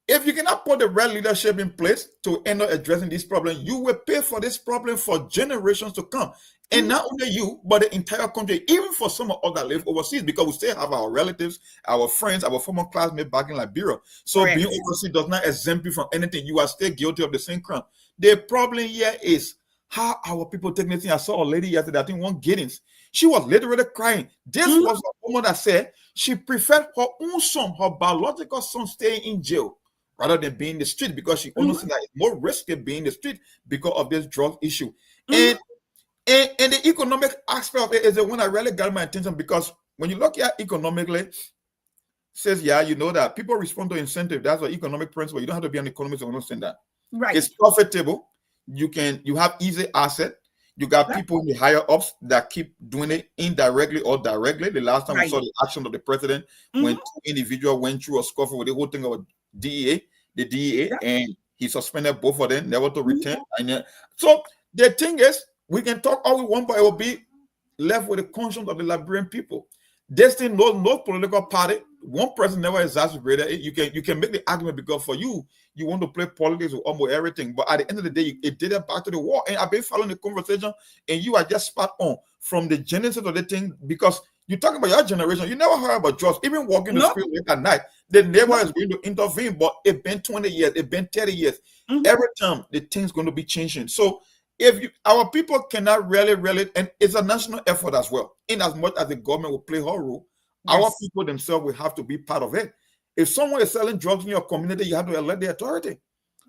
If you cannot put the right leadership in place to end up addressing this problem, you will pay for this problem for generations to come. And not only you, but the entire country, even for some of us that live overseas, because we still have our relatives, our friends, our former classmates back in Liberia. So Correct. being overseas does not exempt you from anything. You are still guilty of the same crime. The problem here is how our people take this thing. I saw a lady yesterday, I think one Giddens. She was literally crying. This was a woman that said she preferred her own son, her biological son, staying in jail rather than being in the street, because she understands that it's more risky being in the street because of this drug issue. And the economic aspect of it is the one that really got my attention, because when you look at economically, says, yeah, you know that people respond to incentive. That's an economic principle. You don't have to be an economist to understand that. Right. It's profitable. You have easy asset. You got people in the higher ups that keep doing it indirectly or directly. The last time we saw the action of the president when two individuals went through a scuffle with the whole thing of the DEA, and he suspended both of them, never to return. And so the thing is, we can talk all we want, but it will be left with the conscience of the Liberian people. This thing, no political party, one person never exacerbated it. You can make the argument because for you want to play politics with almost everything. But at the end of the day, it did it back to the war. And I've been following the conversation, and you are just spot on from the genesis of the thing, because you're talking about your generation. You never heard about drugs. Even walking the street late at night, the neighbor is going to intervene. But it's been 20 years, it's been 30 years. Every time the thing's going to be changing. So if our people cannot really, and it's a national effort as well, in as much as the government will play her role, our people themselves will have to be part of it. If someone is selling drugs in your community, you have to elect the authority.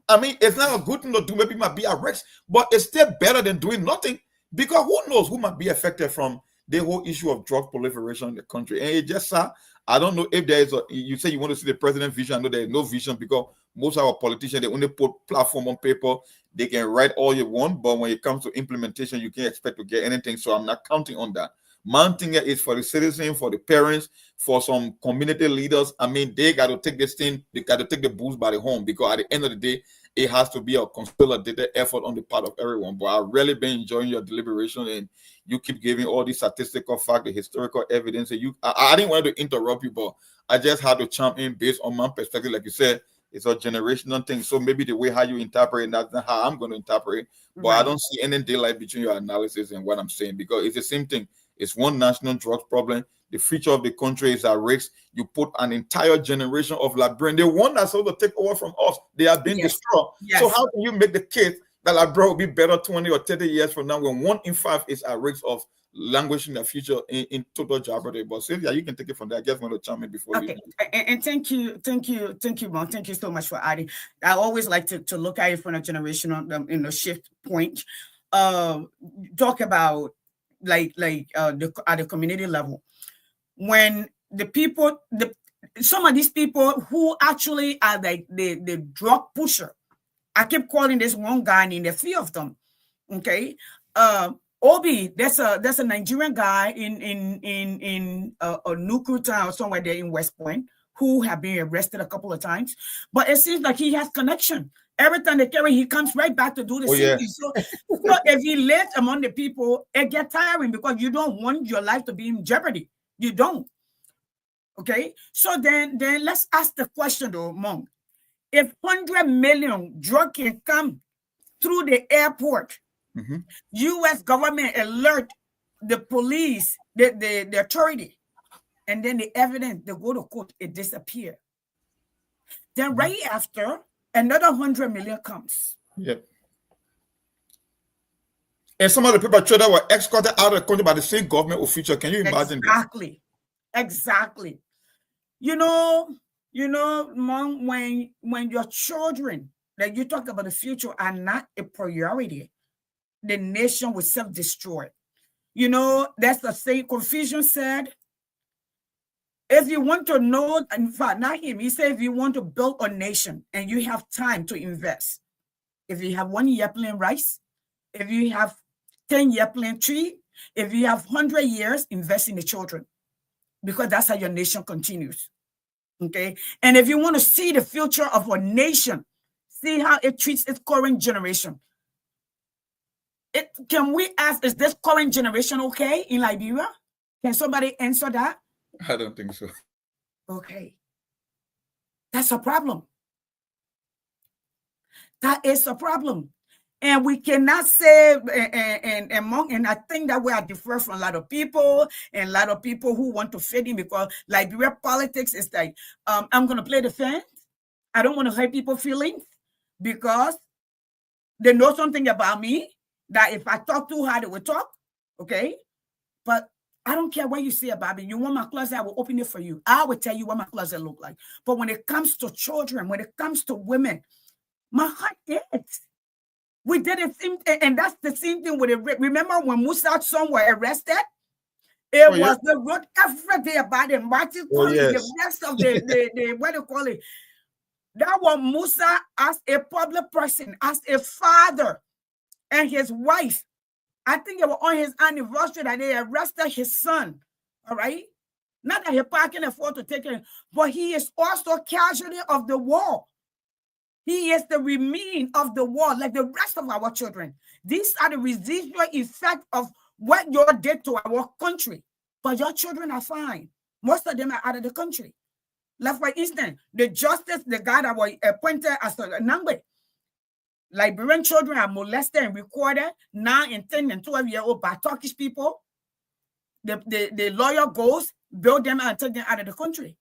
I mean, it's not a good thing to do. Maybe it might be at risk, but it's still better than doing nothing, because who knows who might be affected from the whole issue of drug proliferation in the country. And it just, I don't know if there is you say you want to see the president's vision. I know there is no vision, because most of our politicians, they only put platform on paper. They can write all you want, but when it comes to implementation, you can't expect to get anything. So I'm not counting on that. My thing is for the citizens, for the parents, for some community leaders. I mean, they got to take this thing, they got to take the bulls by the horn, because at the end of the day, it has to be a consolidated effort on the part of everyone. But I've really been enjoying your deliberation, and you keep giving all the statistical facts, the historical evidence. And I didn't want to interrupt you, but I just had to chime in based on my perspective. Like you said, it's a generational thing. So maybe the way how you interpret it, that's not how I'm going to interpret it. But I don't see any daylight between your analysis and what I'm saying, because it's the same thing. It's one national drugs problem. The future of the country is at risk. You put an entire generation of Liberians, the one that's supposed to take over from us, they have been destroyed. So how can you make the case that Liberia will be better 20 or 30 years from now when 1 in 5 is at risk of languishing the future in total jeopardy? But Sylvia, you can take it from there. I just want to chime in before you. And thank you, Mon. Thank you so much for adding. I always like to look at it from a generational shift point. Talk about like at the community level, when the people, some of these people who actually are like the drug pusher. I keep calling this one guy named the three of them. Okay. Obi, there's a Nigerian guy in a Nuku town somewhere there in West Point who have been arrested a couple of times, but it seems like he has connection. Every time they carry, he comes right back to do the same thing. So if he lives among the people, it gets tiring, because you don't want your life to be in jeopardy. You don't. Okay. So then let's ask the question though, Monk. If 100 million drug can come through the airport, U.S. government alert the police, the authority, and then the evidence, they go to court, it disappears. Then right after, another 100 million comes. Yep. And some of the people that were escorted out of the country by the same government official. Can you imagine that? Exactly. You know, Mom, when your children that you talk about the future are not a priority, the nation will self-destroy. You know, that's the same Confucius said. If you want to know, in fact, not him, he said, if you want to build a nation and you have time to invest, if you have 1 year plant rice, if you have 10 year plant tree, if you have 100 years, invest in the children, because that's how your nation continues. Okay. And if you want to see the future of a nation, see how it treats its current generation. Can we ask, is this current generation okay in Liberia? Can somebody answer that? I don't think so. Okay. That's a problem. That is a problem. And we cannot say, and I think that we are different from a lot of people, and a lot of people who want to fit in, because Liberia politics is like, I'm going to play the fence. I don't want to hurt people's feelings because they know something about me that if I talk too hard, they will talk. Okay. But I don't care what you say about me. You want my closet, I will open it for you. I will tell you what my closet look like. But when it comes to children, when it comes to women, my heart aches. We did it, and that's the same thing with it. Remember when Musa's son were arrested? It was the road every day about the Martin the rest of the what do you call it? That was Musa as a public person, as a father, and his wife. I think it was on his anniversary that they arrested his son. All right. Not that he can't afford to take it, but he is also casualty of the war. He is the remain of the war, like the rest of our children. These are the residual effect of what you did to our country. But your children are fine. Most of them are out of the country. Like, for instance, the justice, the guy that was appointed as a number, Liberian children are molested and recorded 9 and 10 and 12-year-old by Turkish people. The lawyer goes, build them and take them out of the country.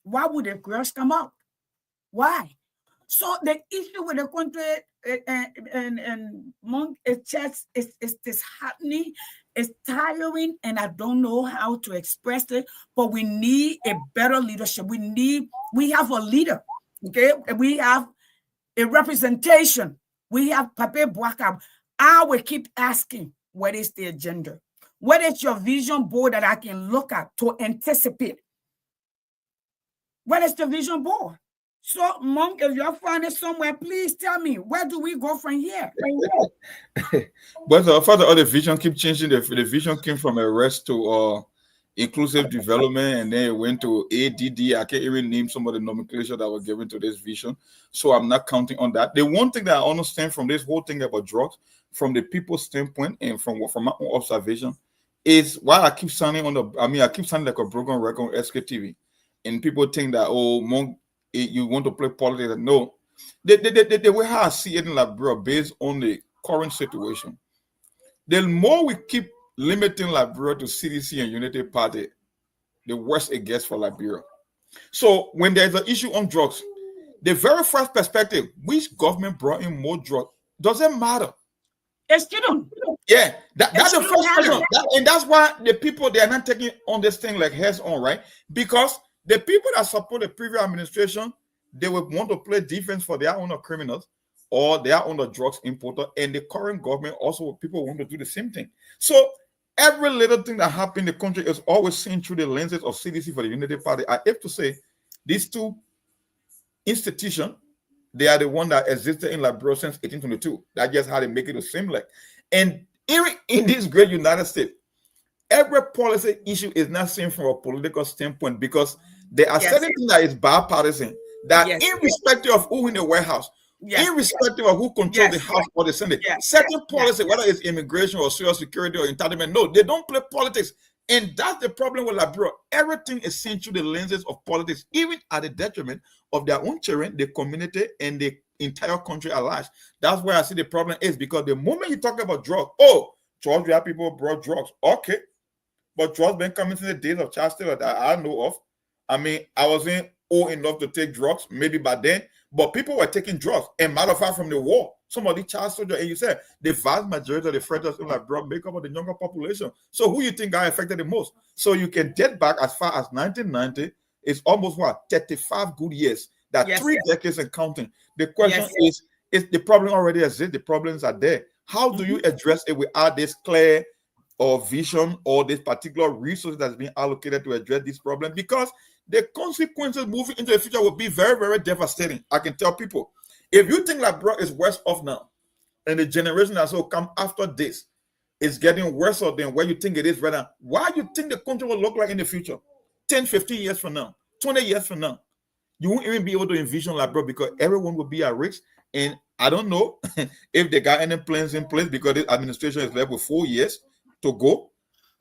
Why would the girls come out? Why? So the issue with the country and Monk is just it's disheartening, it's tiring, and I don't know how to express it. But we need a better leadership. We have a leader, okay? We have a representation. We have Pape Bouaka. I will keep asking, what is the agenda? What is your vision board that I can look at to anticipate? What is the vision board? So, Monk, if you're finding somewhere, please tell me, where do we go from here? But further, the vision keep changing. The vision came from arrest to inclusive development, and then it went to ADD. I can't even name some of the nomenclature that were given to this vision. So I'm not counting on that. The one thing that I understand from this whole thing about drugs, from the people's standpoint and from my own observation, is why I keep sounding I keep sounding like a broken record on Sktv. And people think that, oh, Monk, you want to play politics. No, the way how I see it in Liberia, based on the current situation, the more we keep limiting Liberia to CDC and Unity Party, the worse it gets for Liberia. So when there's an issue on drugs, the very first perspective, which government brought in more drugs, doesn't matter. It's kidding. Yeah, that's the first question. And that's why the people, they are not taking on this thing like heads on, right? Because the people that support the previous administration, they will want to play defense for their own criminals or their own drugs importer, and the current government also, people want to do the same thing. So every little thing that happened in the country is always seen through the lenses of CDC for the Unity Party. I have to say, these two institutions, they are the one that existed in Liberia since 1822. That's just how they make it to seem like. And even in this great United States, every policy issue is not seen from a political standpoint, because there are certain things that is bipartisan, that irrespective of who in the White House, irrespective of who controls the House or the Senate, certain policy, whether it's immigration or social security or entitlement, no, they don't play politics. And that's the problem with Liberia. Everything is seen through the lenses of politics, even at the detriment of their own children, the community, and the entire country at large. That's where I see the problem is, because the moment you talk about drugs, oh, Georgia people brought drugs. Okay. But drugs been coming since the days of child stealer that I know of. I mean, I wasn't old enough to take drugs, maybe by then, but people were taking drugs. And matter of fact, from the war, some of the child soldiers, and you said the vast majority of the fighters in Liberia make up of the younger population. So who you think got affected the most? So you can get back as far as 1990. It's almost 35 good years. That 3 decades and counting. The question is the problem already exists? The problems are there. How do you address it without this clear or vision or this particular resource that's being allocated to address this problem? Because the consequences moving into the future will be very, very devastating. I can tell people, if you think Liberia is worse off now, and the generation that will come after this is getting worse than where you think it is right now, why do you think the country will look like in the future? 10, 15 years from now, 20 years from now, you won't even be able to envision Liberia, because everyone will be at risk. And I don't know if they got any plans in place, because this administration is left with 4 years to go.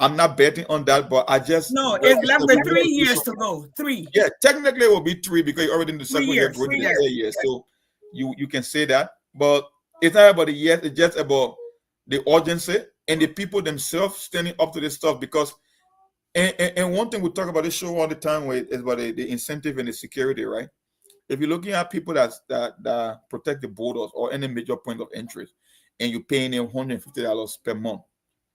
I'm not betting on that, but I just... No, it's left with 3 years to go. 3. Yeah, technically it will be 3, because you're already in the second year, going to the third year. So you can say that. But it's not about the yes, it's just about the urgency and the people themselves standing up to this stuff. Because and one thing we talk about this show all the time is about the incentive and the security, right? If you're looking at people that protect the borders or any major point of interest, and you're paying them $150 per month,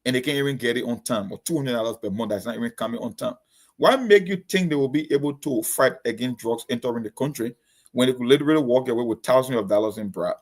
and they can't even get it on time, or $200 per month that's not even coming on time, why make you think they will be able to fight against drugs entering the country when they could literally walk away with thousands of dollars in bribe?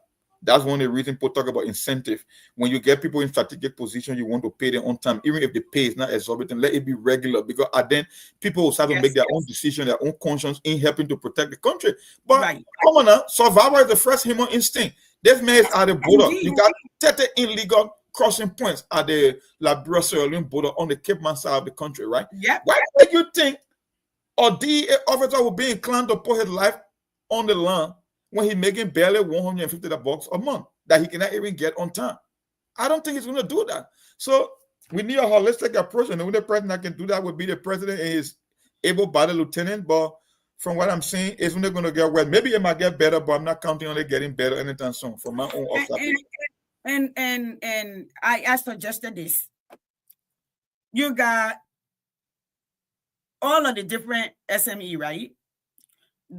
That's one of the reasons people talk about incentive. When you get people in strategic position, you want to pay them on time, even if the pay is not exorbitant. Let it be regular, because then people will start to make their own decision, their own conscience in helping to protect the country. But come on now, survival is the first human instinct. This man is at the border. You got 30 illegal crossing points at the Liberia Sierra Leone border on the Cape Man side of the country, right? Yeah. Why do you think a DEA officer will be inclined to put his life on the line when he's making barely $150 a month that he cannot even get on time? I don't think he's going to do that. So we need a holistic approach, and the only person that can do that would be the president and his able-bodied lieutenant. But from what I'm saying, it's only going to get well. Maybe it might get better, but I'm not counting on it getting better anytime soon from my own observation. And I suggested this. You got all of the different SME, right?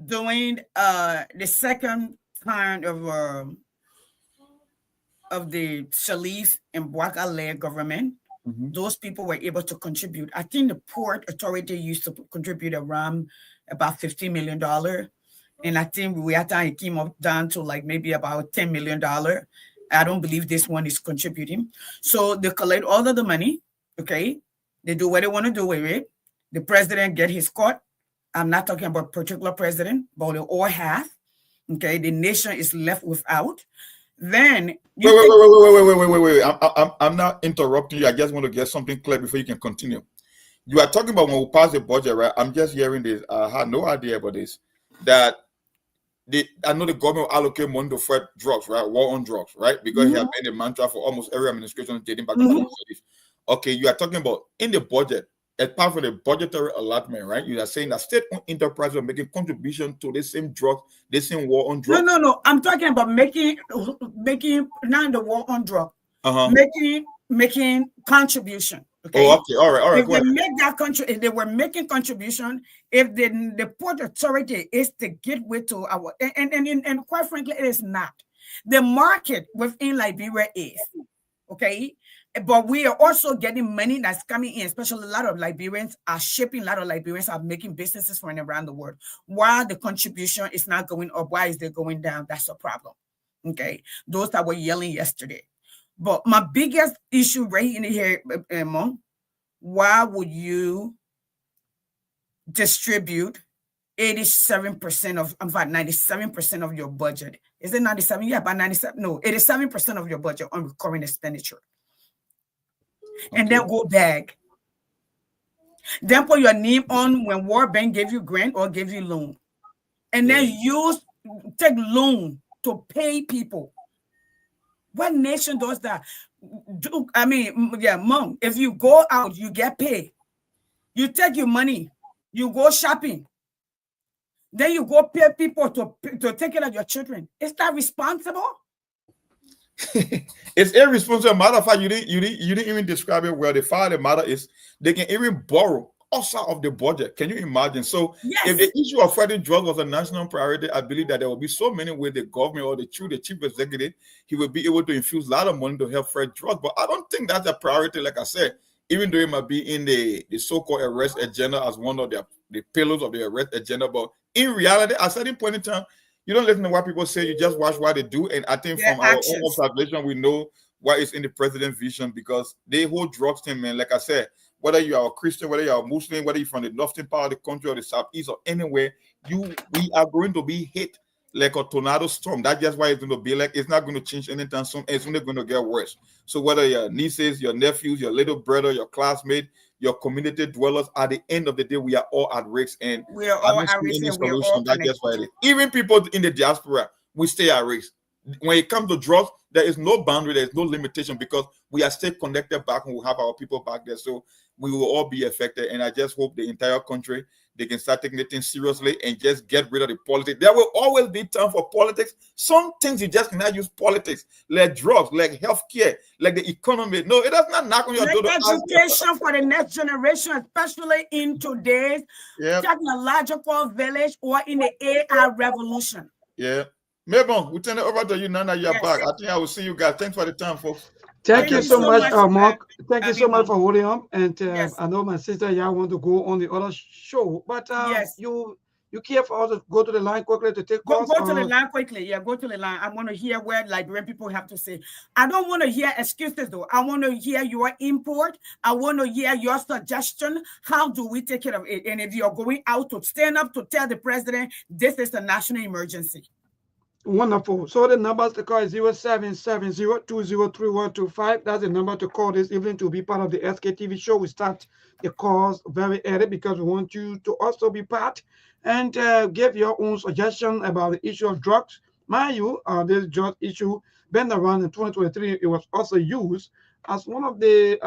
Doing the second kind of the Sharif and Bouaka-led government. Those people were able to contribute. I think the Port Authority used to contribute around about $15 million. And I think it came up down to like maybe about $10 million. I don't believe this one is contributing. So they collect all of the money, okay? They do what they want to do with it. The president get his cut. I'm not talking about particular president, but they all have. Okay, the nation is left without. Then wait. I'm not interrupting you. I just want to get something clear before you can continue. You are talking about when we pass the budget, right? I'm just hearing this. I had no idea about this. That I know the government will allocate money to fight drugs, right? War on drugs, right? Because he has made a mantra for almost every administration dating back to the 1960s. Okay, you are talking about in the budget, as part of the budgetary allotment, right? You are saying that state-owned enterprises are making contribution to the same drugs, the same war on drugs. No. I'm talking about making not the war on drugs. Making contribution. Okay. Oh, okay. All right. If they make that if they were making contribution, if the Port Authority is the gateway to our and quite frankly, it is not. The market within Liberia is okay. But we are also getting money that's coming in, especially a lot of Liberians are shipping, a lot of Liberians are making businesses from around the world. Why the contribution is not going up? Why is it going down? That's a problem. Okay. Those that were yelling yesterday. But my biggest issue right in here, Mom, why would you distribute 87% of, in fact, 97% of your budget? Is it 97? Yeah, about 97. No, 87% of your budget on recurring expenditure. And then go back. Then put your name on when World Bank gave you grant or gave you loan. And then take loan to pay people. What nation does that? Mom, if you go out, you get paid. You take your money, you go shopping. Then you go pay people to take care of your children. Is that responsible? It's irresponsible. Matter of fact, you didn't even describe it well. The fact of the matter is they can even borrow outside of the budget. Can you imagine? So if the issue of fighting drugs was a national priority, I believe that there will be so many ways the government or the chief executive, he will be able to infuse a lot of money to help fight drugs. But I don't think that's a priority, like I said, even though it might be in the so-called arrest agenda as one of the pillars of the arrest agenda. But in reality, at a certain point in time, you don't listen to what people say, you just watch what they do. And I think from our own observation, we know what is in the president's vision, because they hold drugs thing, man. Like I said, whether you are a Christian, whether you are a Muslim, whether you're from the northern part of the country or the southeast or anywhere, we are going to be hit like a tornado storm. That's just why it's going to be like, it's not going to change anytime soon. It's only going to get worse. So whether your nieces, your nephews, your little brother, your classmate, your community dwellers, at the end of the day, we are all at risk. And we are all at risk. That's just why it is. Even people in the diaspora, we stay at risk. When it comes to drugs, there is no boundary, there is no limitation, because we are still connected back and we have our people back there. So we will all be affected. And I just hope the entire country they can start taking the thing seriously and just get rid of the politics. There will always be time for politics. Some things you just cannot use politics, like drugs, like healthcare, like the economy. No, it does not knock on your door. Education for the next generation, especially in today's technological village or in the AI revolution. Yeah. Mabon, we turn it over to you now that you're back. I think I will see you guys. Thanks for the time, folks. Thank you so much, Mark. Thank you so much for holding on. And I know my sister, y'all want to go on the other show, but you care for us to go to the line quickly to take calls? Go to the line quickly. Yeah, go to the line. I want to hear what Liberian people have to say. I don't want to hear excuses, though. I want to hear your input. I want to hear your suggestion. How do we take care of it? And if you're going out to stand up to tell the president, this is a national emergency. Wonderful. So the numbers to call is 0770-203125. That's the number to call this evening to be part of the SKTV show. We start the calls very early because we want you to also be part and give your own suggestion about the issue of drugs. Mind you, this drug issue been around in 2023. It was also used as one of the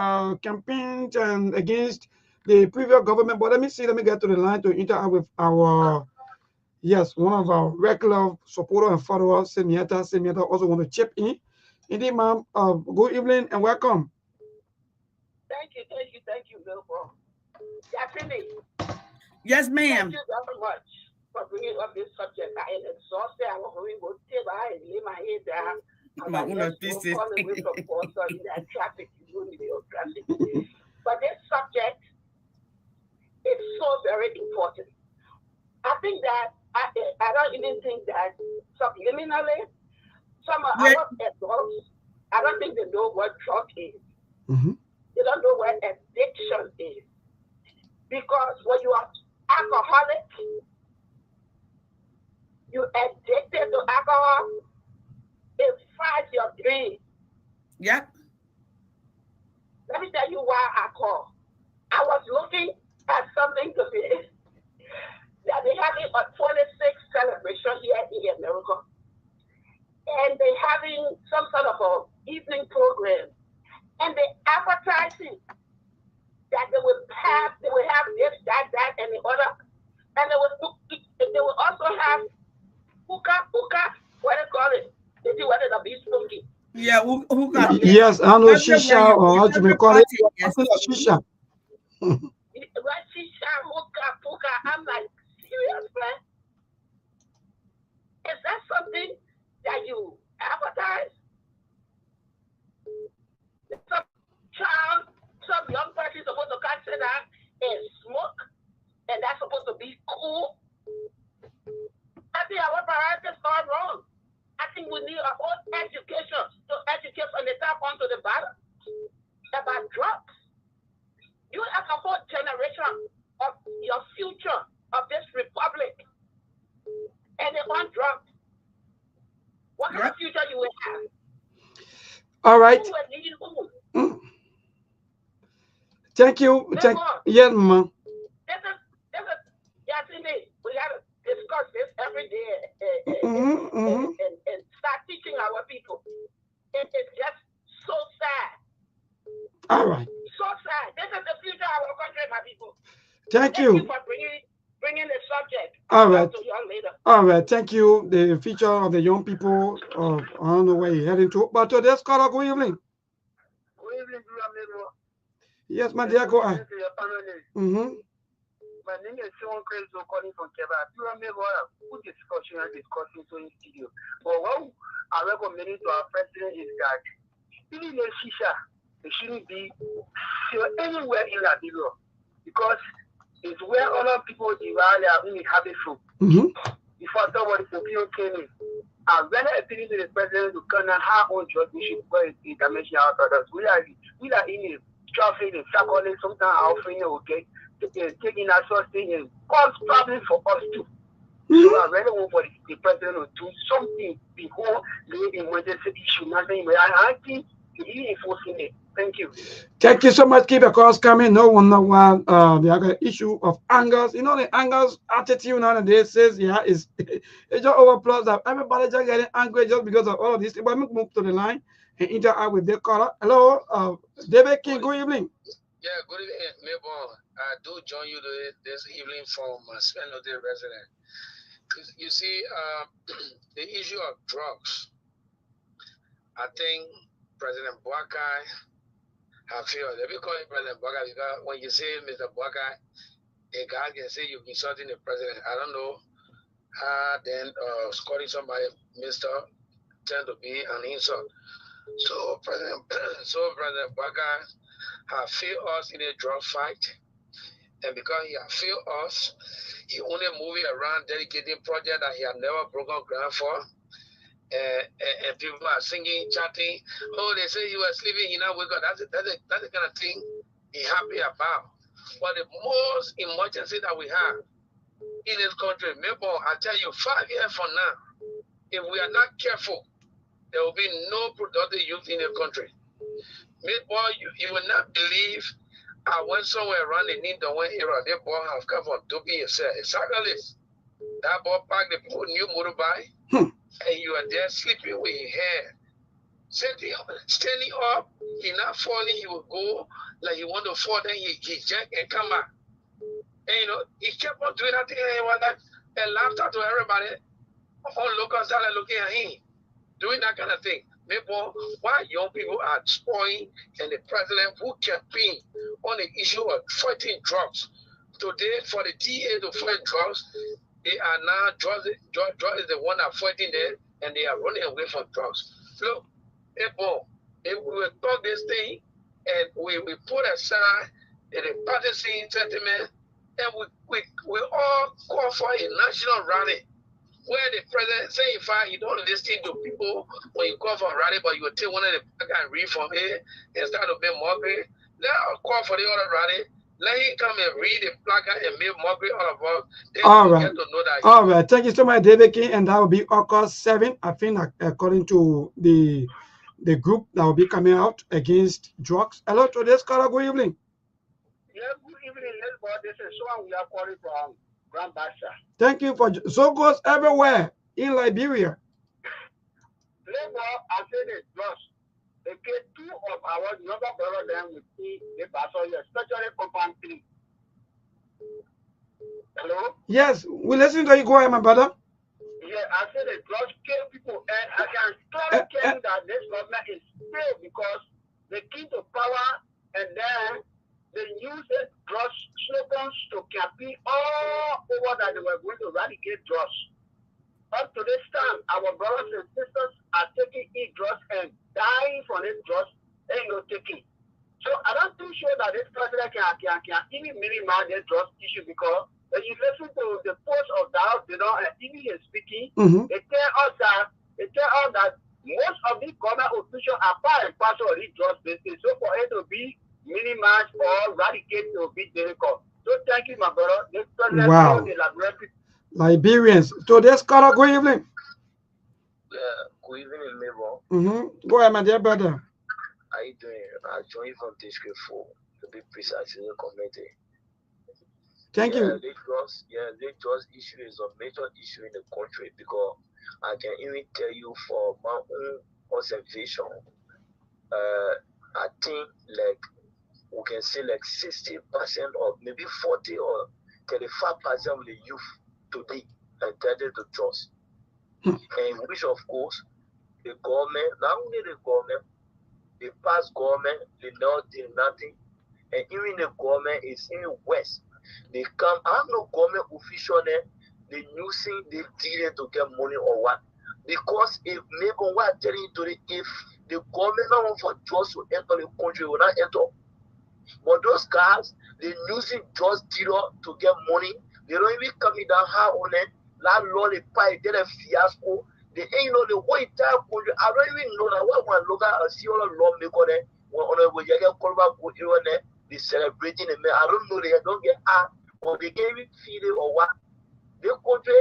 campaigns and against the previous government. But let me get to the line to interact with our one of our regular supporter and followers, Semieta also want to chip in. Indeed, ma'am, good evening and welcome. Thank you, Wilbur. Yes, ma'am. Thank you very much for bringing up this subject. I am exhausted. I want to go table. I lay my head down. I'm going to call away from Boston in that traffic. But this subject is so very important. I think that I don't even think that subliminally, some of our adults, I don't think they know what drug is. They don't know what addiction is. Because when you are alcoholic, you addicted to alcohol, it fights your dream. Yep. Let me tell you why I called. I was looking at something today. That they're having a 26th celebration here in America. And they're having some sort of an evening program. And they're advertising that they will have this, that, and the other. And they will also have hookah, what do you call it? They do what it'll be smoking. Yeah, hookah. Yes, I know shisha or what you may call it. Shisha. What shisha, hookah. I'm like, serious, man? Is that something that you advertise? Some young person is supposed to consider that and smoke, and that's supposed to be cool. I think our priorities are wrong. I think we need a whole education to educate from the top on to the bottom about drugs. You have a whole generation of your future of this republic, and they want drugs. What kind of future you will have? All right. Who will lead who? Thank you. Yeah, ma'am. We got to discuss this every day and start teaching our people. It's just so sad. All right. So sad. This is the future of our country, my people. Thank you for bringing the subject. All right. To you later. All right. Thank you. The future of the young people. I don't know where you're heading to, but today's caller, good evening. Good evening, yes, my dear, go ahead. My name is Sean Crazy, calling from Quebec. You remember good discussion and discussing in studio. But what I recommend to our president is that even the shisha, it shouldn't be anywhere in Liberia because it's where other people are really habitful. Before somebody from people came in, I'm very appealing to the president to come and have own drugs. We should go and dimension our products. We are in a traffic and circling. Sometimes our friends will get taking our source thing and cause problems for us too. So I really want for the president to do something before the emergency issue. Nothing. I think he's enforcing it. Thank you. Thank you so much. Keep your calls coming. No wonder why the other issue of angers. You know, the angers attitude nowadays says, it's just overplus that everybody just getting angry just because of all of this. But let me move to the line and interact with the caller. Hello, David King. Good evening. Yeah, good evening, Mabel. I do join you this evening from Spendo Day resident. You see, the issue of drugs, I think President Boakai have failed. Let me call him President Boakai because when you say Mr. Boakai, a guy can say you're insulting the president. I don't know how then calling somebody Mr. tend to be an insult. So President Boakai have failed us in a drug fight. And because he has failed us, he only moving around dedicating projects that he had never broken ground for. And people are singing, chanting, oh, they say you were sleeping, he now wake up. That's the kind of thing he's happy about. But the most emergency that we have in this country, maybe I tell you, 5 years from now, if we are not careful, there will be no productive youth in the country. Maybe you will not believe I went somewhere around the Nindaway area. That boy have come from Dubai himself. Exactly. That boy parked the new motorbike, and you are there sleeping with your hair. Standing up, he not falling, he will go like he want to fall, then he jack and come back. And you know, he kept on doing that thing and laughed at to everybody. All locals started looking at him, doing that kind of thing. Maybe why young people are spoiling and the president who campaign on the issue of fighting drugs. Today, for the DA to fight drugs, they are now, drugs is the one that fighting there, and they are running away from drugs. Look, if we will talk this thing, and we put aside the partisan sentiment, and we all call for a national rally, where the president say, if you don't listen to people when you call for a rally, but you will take one of the placards and read from it and start to make mockery, let us call for the other rally. Let him come and read the placard and make mockery all of us. Then All we right. get to know that. All right. Thank you so much, David King. And that will be August 7, I think, according to the group that will be coming out against drugs. Hello, today's caller. Good evening. Yeah, good evening, Lesbos. This is Swan. We are calling from Grand Bassa. Thank you for so goes everywhere in Liberia. Lesbos, I said it drugs. Okay, two of our younger brothers then we see the battle, especially Compound 3. Hello? Yes, we listen to you. Go ahead, my brother. Yeah, I said the drugs kill people, and I can clearly tell you that this government is failed because they came to power and then they used the drugs slogans to campaign all over that they were going to eradicate drugs. Up to this time, our brothers and sisters are taking drugs and dying from these drugs and not taking. So I don't think sure that this president can even minimize the drugs issue because when you listen to the post of doubt, you know, and even is speaking, they tell us that most of these government officials are part and parcel of these drugs business. So for it to be minimized or eradicated to be difficult. So thank you, my brother. This president wow. The laboratory. Liberians. Today's caller. Good evening. Good evening, Mabel. Go ahead, my dear brother. How you doing? I joined from District 4 to be precise in the committee. Thank you. The drugs issue is a major issue in the country because I can even tell you for my own observation, I think like we can say like 60% or maybe 40 or 35% of the youth today are addicted to drugs. And which of course the government, not only the government, the past government, they not did nothing, and even the government is even worse. They come, I have no government official there, they using the dealing to get money or what. Because if maybe what I'm telling you today, if the government not want for drugs to enter the country, will not enter. But those guys, they using drugs dealer to get money. They don't even come down hard on it. That law they pay, they a fiasco. They ain't know the whole entire country. I don't even know that one look at a see all the lawmaker there. When you get called back go there, they celebrating the man. I don't know, they don't get or they can't even feed it or what. The country,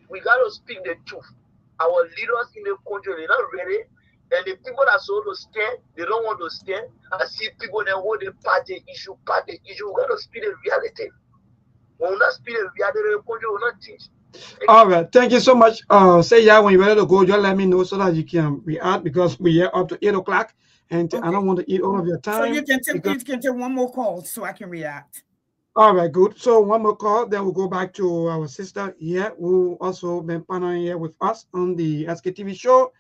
we gotta speak the truth. Our leaders in the country, they're not ready. And the people that are supposed to stand, they don't want to stand. I see people that want the party issue. We gotta speak the reality. When we not speak the reality, the country will not teach. All right. Thank you so much. Say yeah when you're ready to go. Just let me know so that you can react because we are up to 8 o'clock, and I Okay. don't want to eat all of your So time. you can take one more call so I can react. All right, good. So one more call, then we'll go back to our sister here who also been partnering here with us on the SKTV show.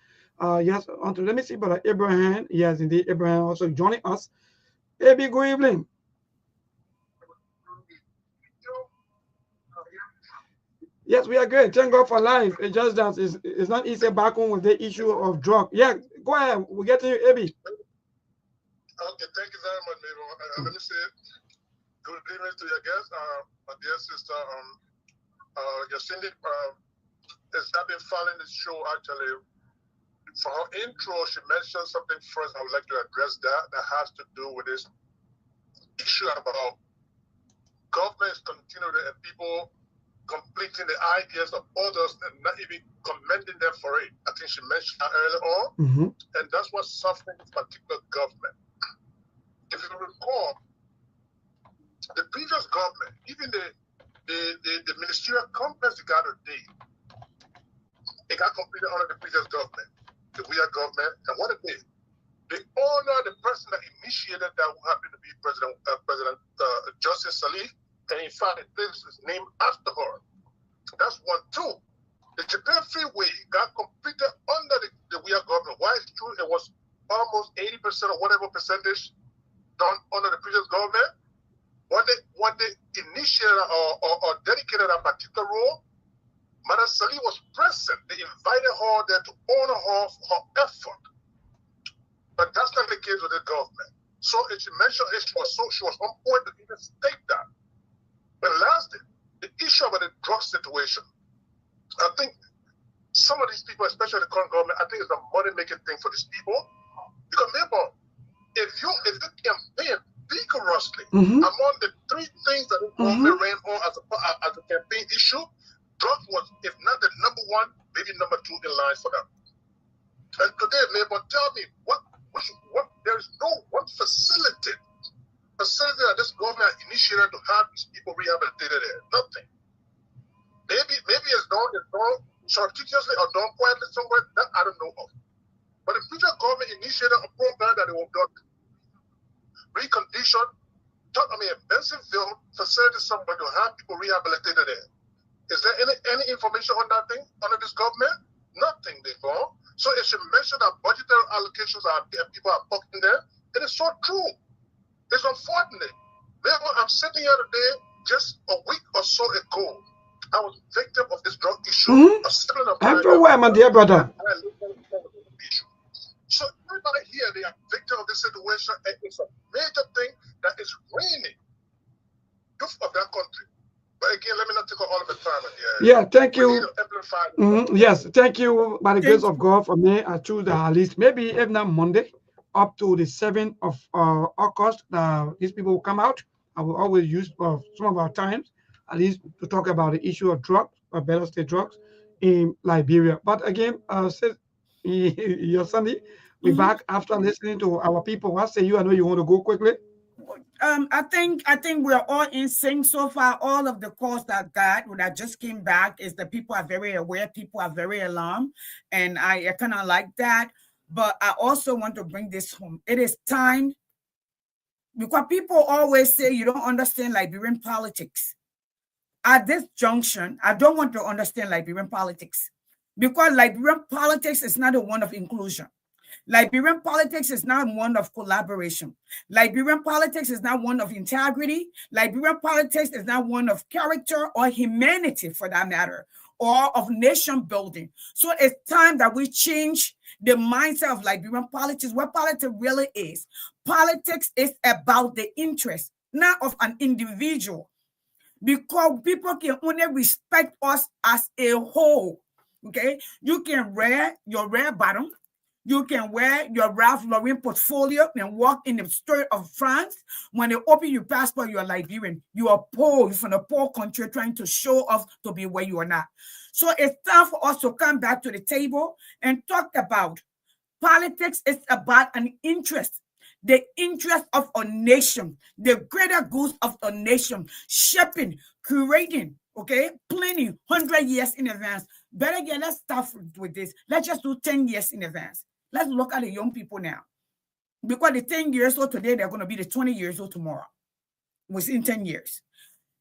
Yes, let me see, Brother Abraham. Yes, indeed, Abraham also joining us. Baby, good evening. Yes, we are good. Thank God for life. It's just that it's not easy back home with the issue of drug. Yeah, go ahead. We'll get to you, Abby. Okay, thank you very much, Mabel. Let me say good evening to your guest, my dear sister. Yacindy I've been following this show actually. For her intro, she mentioned something first. I would like to address that has to do with this issue about governments continuing and people completing the ideas of others and not even commending them for it. I think she mentioned that earlier on, and that's what's suffering this particular government. If you recall, the previous government, even the ministerial complex they got today, it got completed under the previous government, the weird government, and what it did, they honor the person that initiated that, who happened to be President Justice Salih, and in fact, it is named after her. That's one. Two, the Japan Freeway got completed under the weird government. Why it's true, it was almost 80% or whatever percentage done under the previous government. When they initiated or dedicated a particular role, Madam Salih was present. They invited her there to honor her for her effort. But that's not the case with the government. So she mentioned she was on point to even state that. But lastly, the issue about the drug situation. I think some of these people, especially the current government, I think it's a money-making thing for these people. Because remember, if you campaign vigorously among the three things that the government ran on as a campaign issue, drugs was, if not the number one, maybe number two in line for them. And today, neighbor, tell me what there is no one facility that this government initiated to have these people rehabilitated there. Nothing. Maybe it's done surreptitiously or done quietly somewhere that I don't know of. But the previous government initiated a program that they will do recondition, a Bensonville facility somewhere to have people rehabilitated there. Is there any information on that thing under this government? Nothing, they go. So it should mention that budgetary allocations are people are fucking there. It is so true. It's unfortunate. I'm sitting here today, just a week or so ago. I was victim of this drug issue. Everywhere, my dear brother. So everybody here, they are victim of this situation, and it's a major thing that is raining youth of that country. But again, let me not take all of the time. Yeah, thank you. Yes, thank you. By the grace of God, for me, I choose at least maybe if not Monday, up to the 7th of August, these people will come out. I will always use some of our times, at least to talk about the issue of drugs, or better state drugs in Liberia. But again, your Sunday, we're back after listening to our people. What say you? I know you want to go quickly. I think we're all in sync so far. All of the calls that just came back is that people are very aware, people are very alarmed, and I kind of like that. But I also want to bring this home. It is time, because people always say you don't understand Liberian politics. At this junction, I don't want to understand Liberian politics, because Liberian politics is not a one of inclusion. Liberian politics is not one of collaboration. Liberian politics is not one of integrity. Liberian politics is not one of character or humanity, for that matter, or of nation building. So it's time that we change the mindset of Liberian politics. What politics really is. Politics is about the interest, not of an individual, because people can only respect us as a whole. Okay, you can wear your red bottom. You can wear your Ralph Lauren portfolio and walk in the street of France. When they open your passport, you are Liberian. You are poor. You're from a poor country trying to show off to be where you are not. So it's time for us to come back to the table and talk about politics. Is about an interest, the interest of a nation, the greater goods of a nation, shaping, creating Okay, plenty, 100 years in advance. Better get, let's start with this. Let's just do 10 years in advance. Let's look at the young people now. Because the 10 years old today, they're going to be the 20 years old tomorrow. Within 10 years.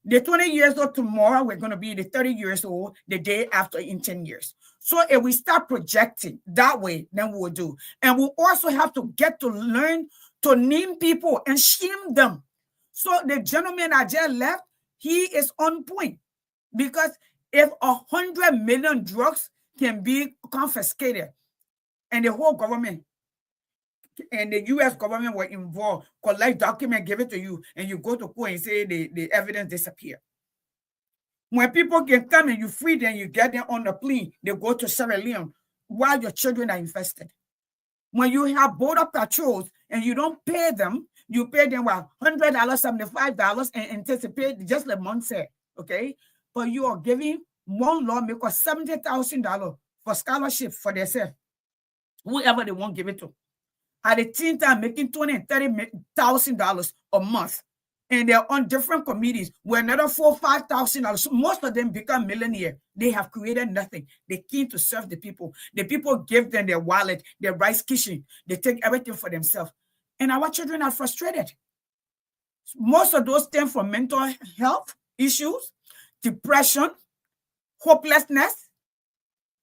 The 20 years old tomorrow, we're going to be the 30 years old the day after in 10 years. So if we start projecting that way, then we'll do. And we'll also have to get to learn to name people and shame them. So the gentleman I just left, he is on point. Because if 100 million drugs can be confiscated and the whole government and the U.S. government were involved, collect document, give it to you, and you go to court and say the evidence disappear. When people can come and you free them, you get them on the plane, they go to Sierra Leone while your children are infested. When you have border patrols and you don't pay them, you pay them $100, $75 and anticipate, just like Mont said, okay? But you are giving one lawmaker $70,000 for scholarship for themselves, whoever they want to give it to. At the same time, making $20,000 and $30,000 a month. And they're on different committees where another $4,000, $5,000. Most of them become millionaires. They have created nothing. They came to serve the people. The people give them their wallet, their rice kitchen. They take everything for themselves. And our children are frustrated. Most of those stem from mental health issues, depression, hopelessness.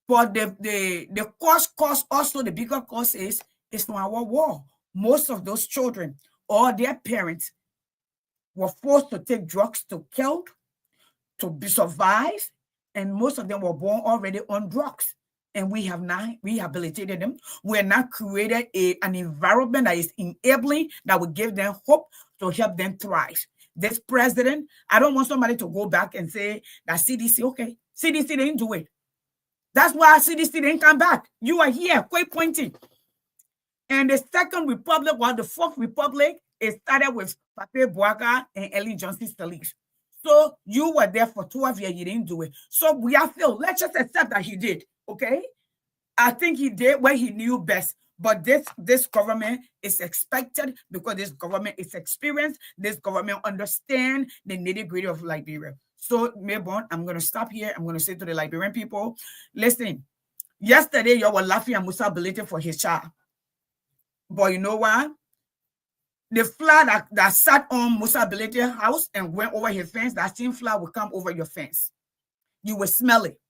But the cause also, the bigger cause is from our war. Most of those children or their parents were forced to take drugs to kill, to survive, and most of them were born already on drugs. And we have not rehabilitated them. We have not created an environment that is enabling, that will give them hope to help them thrive. This president, I don't want somebody to go back and say that CDC, okay, CDC didn't do it. That's why CDC didn't come back. You are here, quite pointing. And the Second Republic, or the Fourth Republic, it started with Pape Boaga and Ellen Johnson Sirleaf. So you were there for 12 years, you didn't do it. So we are still, let's just accept that he did, okay? I think he did what he knew best. But this government is expected, because this government is experienced. This government understands the nitty-gritty of Liberia. So, Melbourne, I'm going to stop here. I'm going to say to the Liberian people, listen, yesterday you were laughing at Musa Bilete for his child. But you know what? The fly that sat on Musa Bilete's house and went over his fence, that same fly will come over your fence. You will smell it.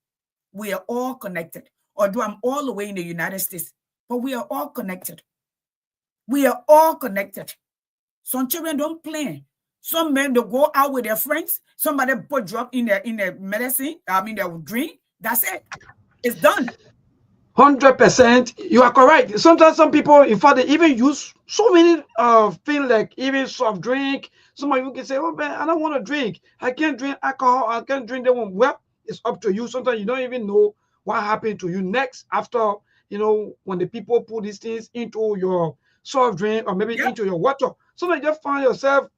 We are all connected. Although I'm all the way in the United States, but we are all connected. We are all connected. Some children don't play. Some men, they go out with their friends. Somebody put drug in their medicine, their drink. That's it. It's done. 100%. You are correct. Sometimes some people, in fact, they even use so many things like even soft drink. Some of you can say, oh, man, I don't want to drink. I can't drink alcohol. I can't drink that one. Well, it's up to you. Sometimes you don't even know what happened to you next after, when the people put these things into your soft drink or maybe into your water. Sometimes you just find yourself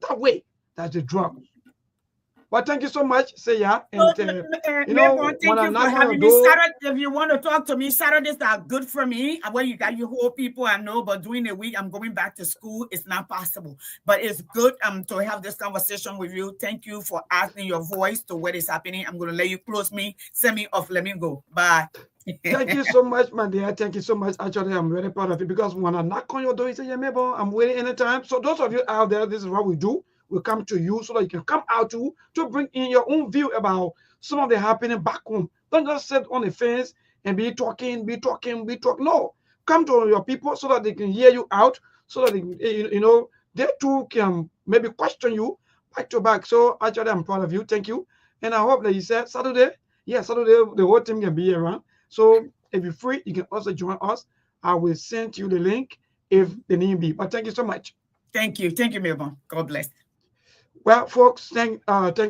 that way. That's the drug. But thank you so much, Seya. And thank you for having me. Saturday, if you want to talk to me, Saturdays are good for me. Well, you got your whole people, I know, but during the week, I'm going back to school. It's not possible. But it's good to have this conversation with you. Thank you for adding your voice to what is happening. I'm going to let you close me, send me off, let me go. Bye. Thank you so much, my dear. Thank you so much. Actually, I'm very proud of you, because when I knock on your door, you say, yeah, maybe I'm waiting anytime. So those of you out there, this is what we do. We come to you so that you can come out to bring in your own view about some of the happening back home. Don't just sit on the fence and be talking. No, come to your people so that they can hear you out, so that they too can maybe question you back to back. So actually, I'm proud of you. Thank you. And I hope that you said Saturday, the whole team can be around. So if you're free, you can also join us. I will send you the link if the need be. But thank you so much. Thank you. Thank you, Melbourne. God bless. Well, folks, thanks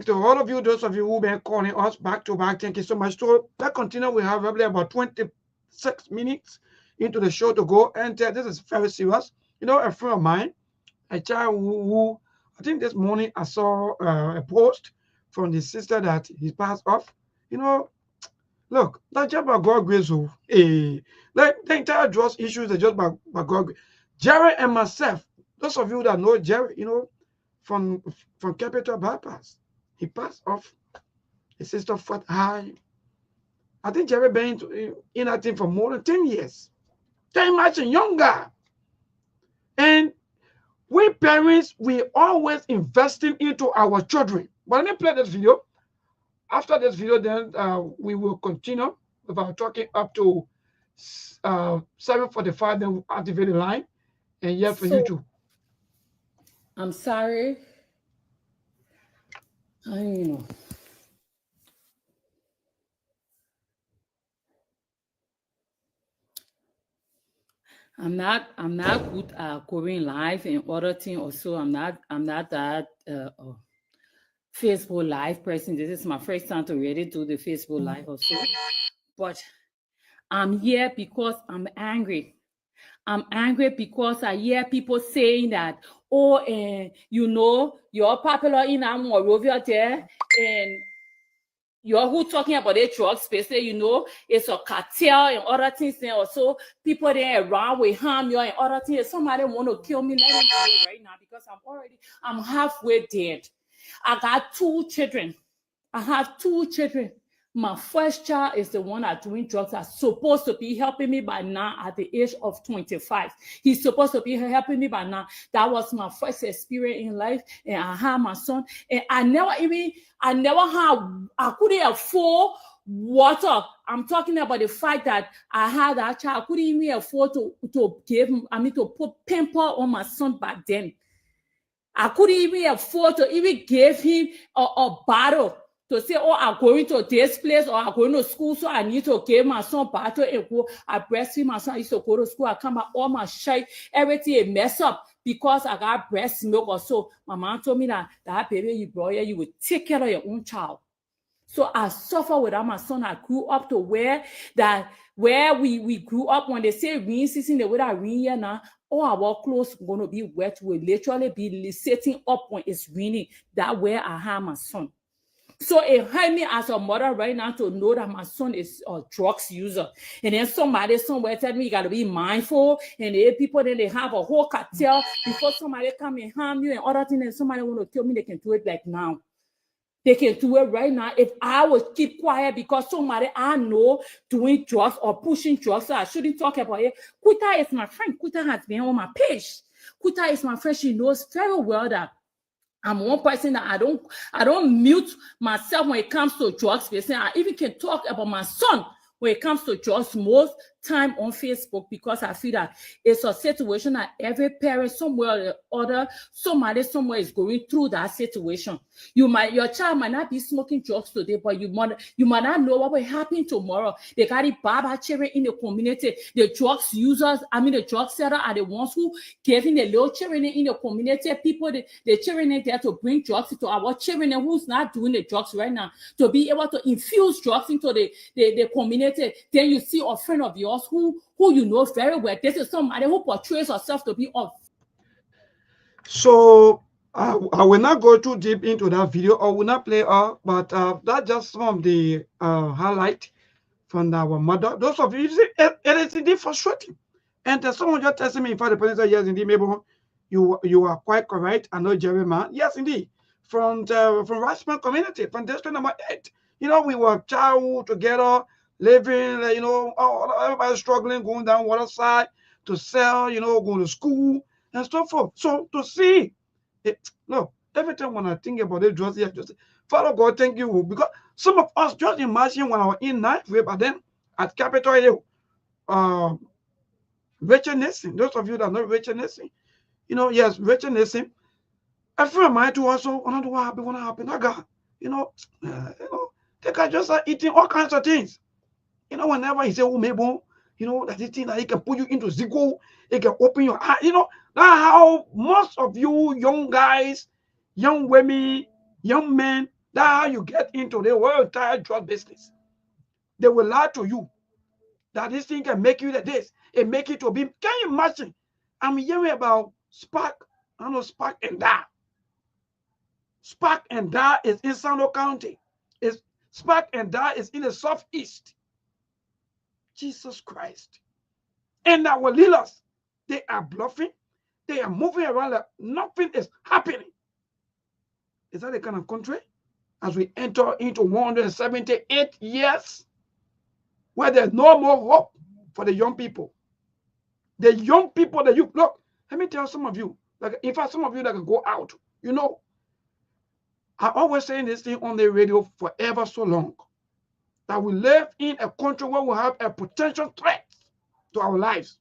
to all of you, those of you who've been calling us back to back. Thank you so much. So let's continue. We have probably about 26 minutes into the show to go. And this is very serious. A friend of mine, a child who I think this morning I saw a post from the sister that he passed off. Look, that's just by God's grace. Like the entire drugs issues are just by God's grace. Jerry and myself, those of you that know Jerry, from Capital Bypass, he passed off The sister fought high. I think Jerry been in that thing for more than 10 years. Can you imagine? Younger. And we parents, we always investing into our children. But let me play this video. After this video, then we will continue with our talking up to 7:45. Then we'll activate the line and yeah, for you too. I'm sorry. I don't know. I'm not good at going live and other things also. I'm not that Facebook live person. This is my first time to really do the Facebook live also. But I'm here because I'm angry. I'm angry because I hear people saying that, oh, and you know, you're popular in Monrovia there, and you're who talking about the drug space, you know, it's a cartel and other things. And also, people there around will harm you and other things. Somebody want to kill me, let me do it right now because I'm halfway dead. I got 2 children. I have 2 children. My first child is the one that's doing drugs. That's supposed to be helping me by now at the age of 25. He's supposed to be helping me by now. That was my first experience in life. And I had my son. And I couldn't afford water. I'm talking about the fact that I had that child. I couldn't even afford to put pamper on my son back then. I couldn't even afford to even give him a bottle to say, oh, I'm going to this place or I'm going to school, so I need to give my son bottle and go. I breastfeed my son. I used to go to school. I come back, all my shit, everything is messed up because I got breast milk or so. My mom told me that baby you brought here, you would take care of your own child. So I suffer without my son. I grew up to where we grew up. When they say rain season, the way that rain here now, all our clothes going to be wet. Will literally be sitting up when it's raining. That where I have my son. So it hurt me as a mother right now to know that my son is a drugs user. And then somebody somewhere tell me you got to be mindful. And the people then they have a whole cartel before somebody come and harm you and other things. And somebody want to kill me, they can do it like now. They can do it right now. If I would keep quiet because somebody I know doing drugs or pushing drugs, so I shouldn't talk about it. Kuta is my friend. Kuta has been on my page. Kuta is my friend. She knows very well that I'm one person that I don't mute myself when it comes to drugs. I even can talk about my son when it comes to drugs most time on Facebook because I feel that it's a situation that every parent somewhere or other, somebody somewhere is going through that situation. Your child might not be smoking drugs today, but you might not know what will happen tomorrow. They got the baba children in the community. The drugs users, the drug sellers are the ones who giving the little children in the community. People, the children are there to bring drugs to our children who's not doing the drugs right now, to be able to infuse drugs into the community. Then you see a friend of yours who you know very well. This is somebody who portrays herself to be of. So I will not go too deep into that video. I will not play but that's just some of the highlight from our mother. Those of you, see, it is indeed frustrating. And someone just testing me in fact the person said, yes, indeed, maybe you are quite correct. I know Jerry man. Yes, indeed. From Rashman community, from district number 8. You know, we were childhood together, living, you know, everybody struggling, going down water side to sell, you know, going to school and so forth. So to see it, no, every time when I think about it, just Father God, thank you. Because some of us just imagine when I was in ninth grade, but then at Capitol Hill, Rachel Nelson, those of you that know Rachel Nelson, you know, yes, Rachel Nelson. A friend of mine too also want to happen. I got, you know, they guys just are eating all kinds of things. You know, whenever he say, oh, maybe, you know, that this thing that he can put you into Zigo, it can open your eye. You know, that's how most of you young guys, young women, young men, that's how you get into the whole entire drug business. They will lie to you that this thing can make you this, it make you to be. Can you imagine? I'm hearing about Spark, I don't know, Spark and that. Spark and that is in Sando County. Spark and that is in the southeast. Jesus Christ. And our leaders, they are bluffing. They are moving around like nothing is happening. Is that the kind of country? as we enter into 178 years where there's no more hope for the young people. The young people, the youth, look, let me tell some of you, like in fact, some of you that can go out, you know, I always saying this thing on the radio forever so long, that we live in a country where we have a potential threat to our lives.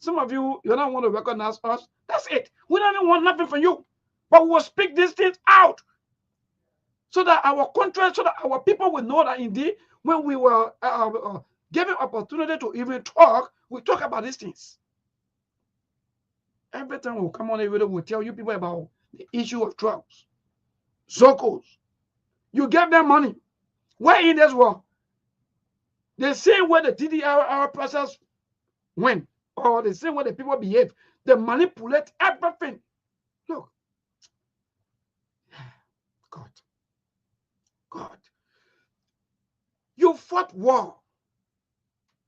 Some of you, you don't want to recognize us. That's it. We don't even want nothing from you. But we will speak these things out so that our country, so that our people will know that indeed, when we were given opportunity to even talk, we talk about these things. Every time we come on the radio, we tell you people about the issue of drugs, Zocos. You give them money. Where in this world? The same way the DDR process went, or the same way the people behave, they manipulate everything. Look, God, you fought war.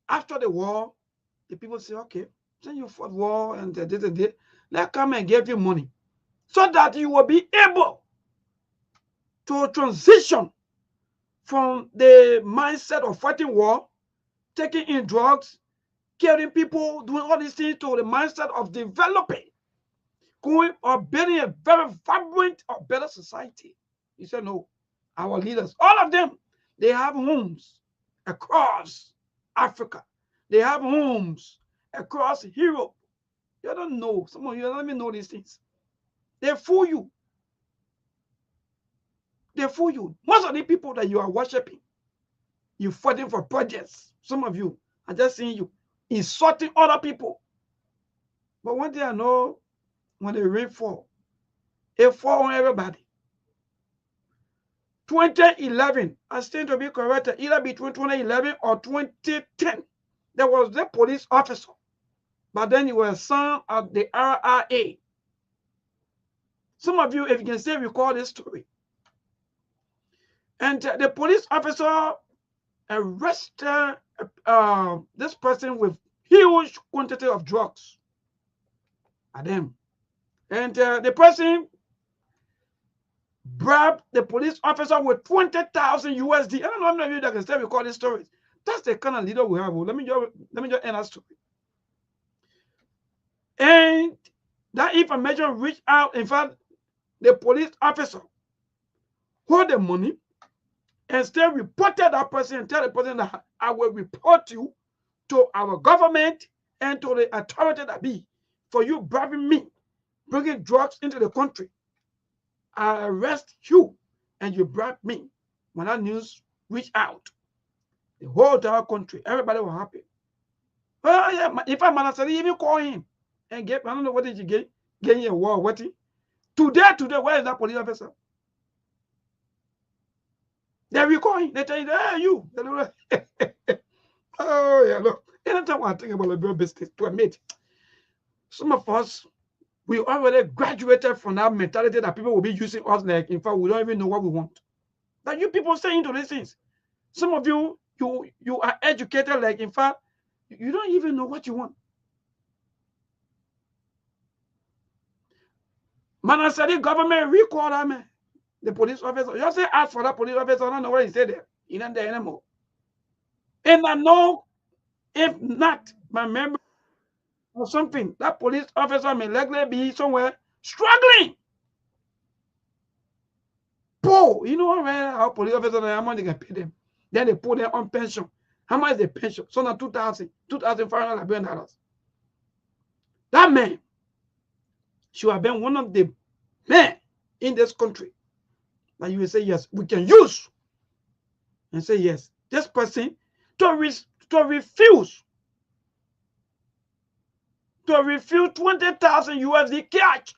After the war, the people say, okay, then you fought war and let's come and give you money so that you will be able to transition from the mindset of fighting war, taking in drugs, killing people, doing all these things, to the mindset of developing, going or building a very vibrant or better society. He said, no, our leaders, all of them, they have homes across Africa. They have homes across Europe. You don't know. Some of you don't even know these things. They fool you. They fool you. Most of the people that you are worshiping, you're fighting for projects. Some of you are just seeing you insulting other people. But one thing I know, when the rain fall, it fall on everybody. 2011, I stand to be corrected, either between 2011 or 2010, there was the police officer, but then he was son of the RRA. Some of you, if you can say, recall this story. And the police officer arrested this person with huge quantity of drugs at them. And the person bribed the police officer with 20,000 USD. I don't know how many of you that can still recall these stories. That's the kind of leader we have. Let me just end that story. And that information reached out. In fact, the police officer hold the money and still reported that person and tell the person that I will report you to our government and to the authority that be for you bribing me, bringing drugs into the country. I arrest you and you bribe me. When that news reached out, the whole entire country, everybody was happy. Well, yeah, if I'm Manasseh, even call him and get, I don't know what did you get a war, what he? Today, where is that police officer? They recall him, they tell you, hey, you. Oh, yeah, look. Anytime I think about Liberia business, to admit, some of us, we already graduated from that mentality that people will be using us like, in fact, we don't even know what we want. That you people say into these things. Some of you, you are educated like, in fact, you don't even know what you want. Manasseh, the government recalled that man, the police officer. You say ask for that police officer, I don't know what he said there. He not there anymore. And I know, if not my member or something, that police officer may likely be somewhere struggling. Poor, you know how police officers, how much they can pay them. Then they put them on pension. How much is the pension? So now $2,500. That man should have been one of the men in this country that you will say, yes, we can use. And say, yes, this person to refuse 20,000 USD cash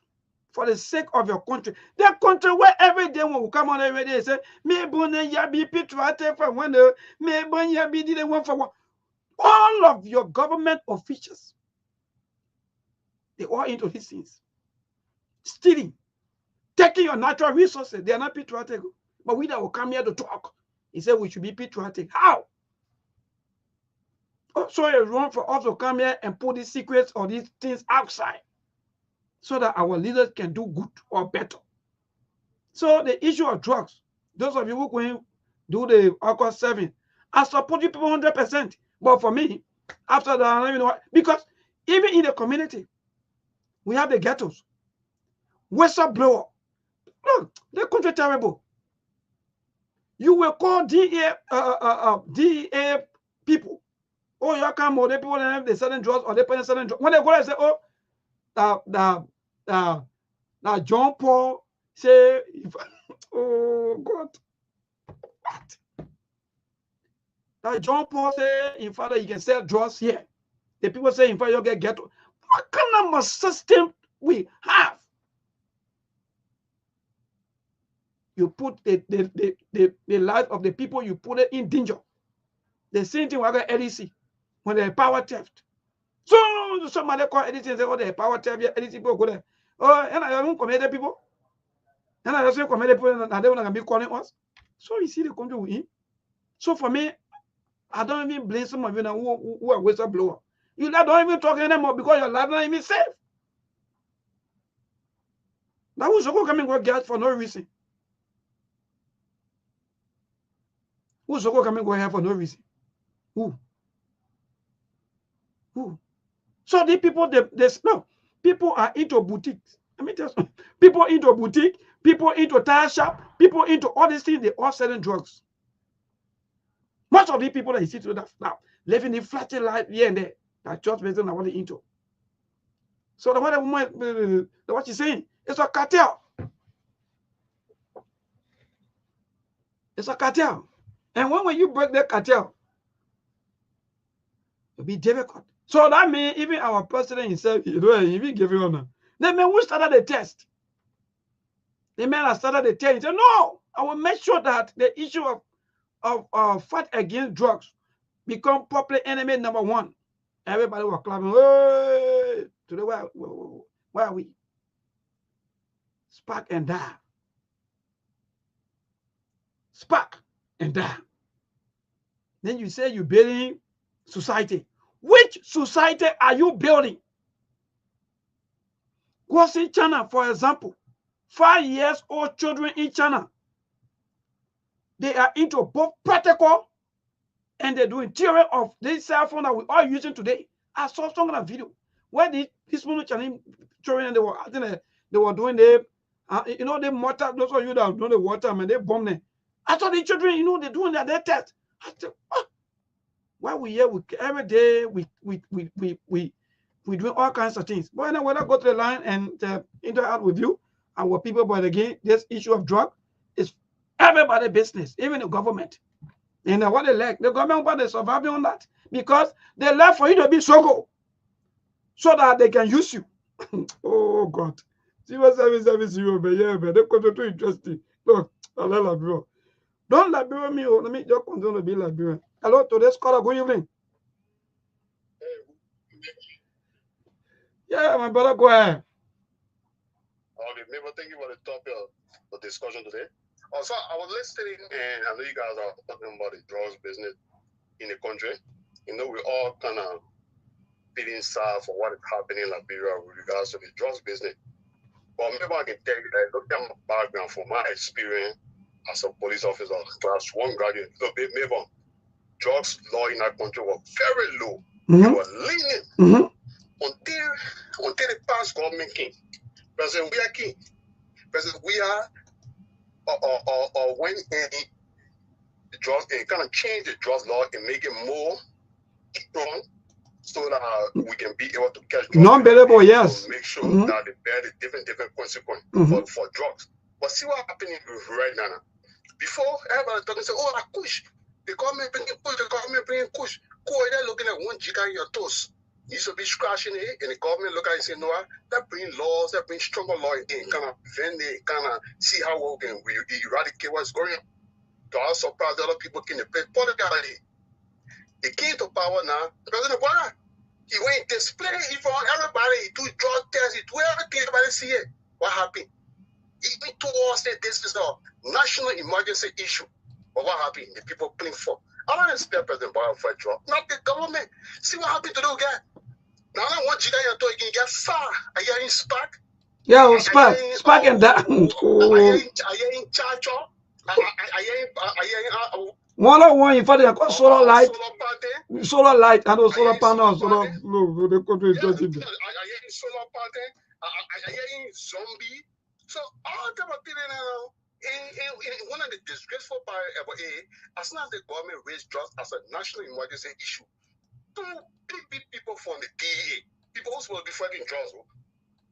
for the sake of your country. That country where every day when we come on every day, say, me bonne ya be patriotic for one, me bonne ya be the one for one. All of your government officials, they all into these things. Stealing, taking your natural resources. They are not patriotic. But we that will come here to talk, he said we should be patriotic. How? So it's wrong for us to come here and put these secrets or these things outside so that our leaders can do good or better. So the issue of drugs, Those of you who can do the alcohol serving, I support you people 100%. But for me, after that, I don't even know why. Because even in the community, we have the ghettos. Whistleblower. Look, the country terrible. You will call DEA people. Oh, you come or they people that have the selling drugs or they put selling drugs. When they go and say, oh, now John Paul say, oh God, what? Now John Paul say, in fact, you can sell drugs here. The people say, in fact, you get ghetto. What kind of system we have? You put the life of the people, you put it in danger. The same thing with LEC when they power theft. So somebody call LEC and say, oh, they power theft, LEC people go there. Oh, and I don't commit people. And I also commit people, and they want to be calling us. So you see the country we in. So for me, I don't even blame some of you now who are whistleblower. You don't even talk anymore because your life not even safe. That was so coming go get for no reason. Who's so coming go here for no reason? Who? So the people no, people are into boutiques. I mean, people into boutique, people into tire shop, people into all these things. They all selling drugs. Most of the people that you see to that now living in flat life here and there, that just based on what they into. So the what she's saying, it's a cartel. It's a cartel. And when you break the cartel, it'll be difficult. So that means even our president himself, you know, if he give you honor, the man who started the test, the man that started the test, he said, no, I will make sure that the issue of fight against drugs become popular enemy number one. Everybody was clapping, hey! To the where are we? Spark and die. Spark and die. Then you say you're building society. Which society are you building? Go see China, for example. 5 years old children in China. They are into both practical and they're doing theory of this cell phone that we are using today. I saw some kind of video where these Chinese children, and they were doing the you know, the mortar, those of you that know the water, and they bomb them. I thought the children, you know, they're doing their test. I said, what? Why we here? Every day we doing all kinds of things. But anyway, when I go to the line and interact with you and with people, but again, this issue of drug is everybody's business, even the government. You know what they like? The government want to survive on that because they left for you to be so that they can use you. Oh God. Civil service you over here, but they come too interesting. Look, bro. Don't Liberia me, let me just continue to be Liberia. Hello, today's caller, good evening. Yeah, my brother, go ahead. Okay, maybe thank you for the topic of the discussion today. Also, I was listening, and I know you guys are talking about the drugs business in the country. You know, we all kind of feeling sad for what is happening in Liberia with regards to the drugs business. But maybe I can tell you that, look at my background from my experience as a police officer, class 1 graduate. So maybe drugs law in our country was very low. It was lenient until the past government came. President we are king. President we are when the drugs, they kind of change the drugs law and make it more strong so that we can be able to catch drugs. Non-believable, yes. Make sure that they bear the different consequences for drugs. But see what happening right now. Before, everybody talking, say, oh, kush. The government bringing kush, the government bringing kush. Cool, they're looking at 1 giga in your toes. You should be scratching it, and the government look at it and say, no, that bring laws, that bring stronger law again, kind of prevent it, kind of see how we can eradicate what's going on. So I was surprised other people came to play politically. They came to power now. President Bola, he went display it for everybody. He do drug tests, he do everything, everybody see it. What happened? Even towards this is a national emergency issue. But what happened? The people playing for. I don't expect President Bola for a drug. Not the government. See what happened to the guy. Now I want you guys to get far. Are you in Spark? Yeah, Spark and that. Are you in charge of? 101 in fact, they call solar light. Solar light, I know solar panel, solar blue. They go to solar party. Zombie. So all the material now. One of the disgraceful part about as soon as the government raised drugs as a national emergency issue, two big people from the DEA, people who supposed to be fighting drugs,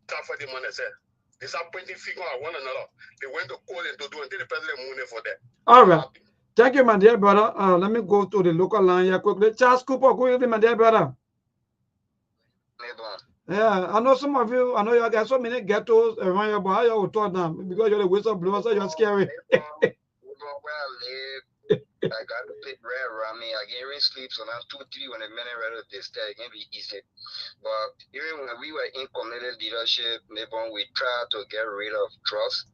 can't fight the money said. They start pointing finger at one another. They went to court and to do until the president money for that. All right. Thank you, my dear brother. Let me go to the local line here quickly. Charles Cooper, go with me, my dear brother. Yeah, I know some of you, I know you got so many ghettos around your boy, you talk now because you're the whistleblower, so you're scary. I got to play red around me. I get really sleep, so now 2-3 when the men are ready to stay, it can be easy. But even when we were in community leadership, maybe we tried to get rid of trust.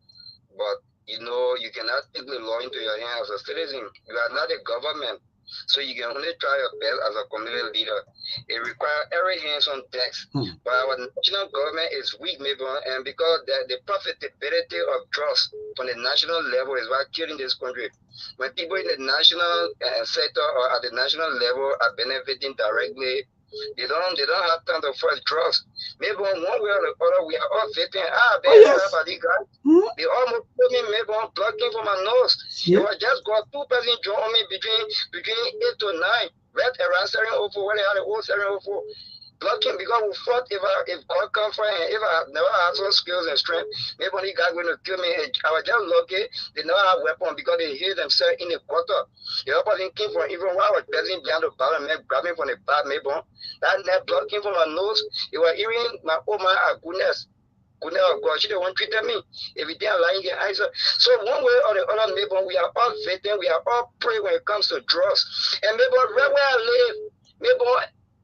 But you know, you cannot take the law into your hands as a citizen. You are not a government. So you can only try your best as a community leader. It requires every hands on deck. But our national government is weak, maybe, and because the profitability of drugs from the national level is what killing this country. When people in the national sector or at the national level are benefiting directly, they don't have time to fight drugs. Maybe one way or the other, we are all vaping. They almost put me maybe on blocking for my nose. It was just got 2 person join me between 8 to 9. Right around 704, when they had the old 704. Blocking because we fought if God come from and if I never had some skills and strength, maybe when he got going to kill me, I was just lucky they never have weapon because they hear themselves in the quarter. The other person came from even while I was pressing behind the bar and grabbing from the bar, maybe that net blood came from my nose. It was even my oh my goodness. Goodness of God, she don't want to treat me. If it didn't lie in the eyes. So one way or the other, maybe we are all victims, we are all prey when it comes to drugs. And maybe right where I live, maybe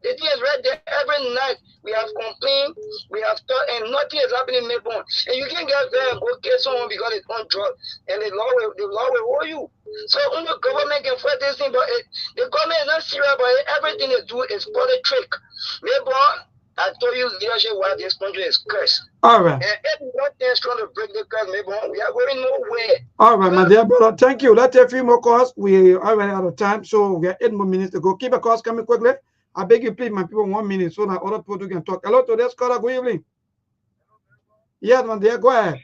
the thing is right there every night. We have complained, we have thought, and nothing is happening in Melbourne. And you can get there and go kill someone because it's on drugs, and the law will hold you. So only the government can fight this thing, but the government is not serious about it. Everything they do is for the trick. Melbourne, I told you leadership why this country is cursed. All right. And if nothing is trying to break the curse, Melbourne, we are going nowhere. All right, my dear brother. Thank you. Let's take a few more calls. We are already out of time, so we have 8 more minutes to go. Keep the calls coming quickly. I beg you, please, my people, 1 minute so that other people can talk. Hello to this caller. Good evening. Yes, my dear, go ahead.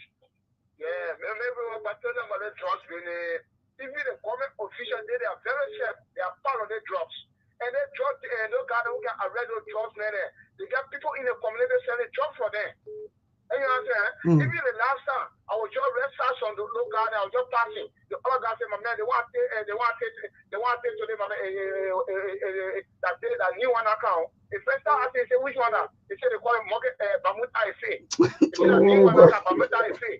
Yeah, maybe we're talking about the drugs. Even the government officials, they are very sharp. They are part of the drugs. And they drugs, and those guys who can arrest those drugs, they got people in the community selling drugs for them. And you know what I'm saying? Even the last time, I was just research on the local guy, I was just passing. The other guy said, my man, they want to take to them, that new one account. The first time I said, which one? They said they call it market Bamuta FA. They said that new one account, Bamuta FA.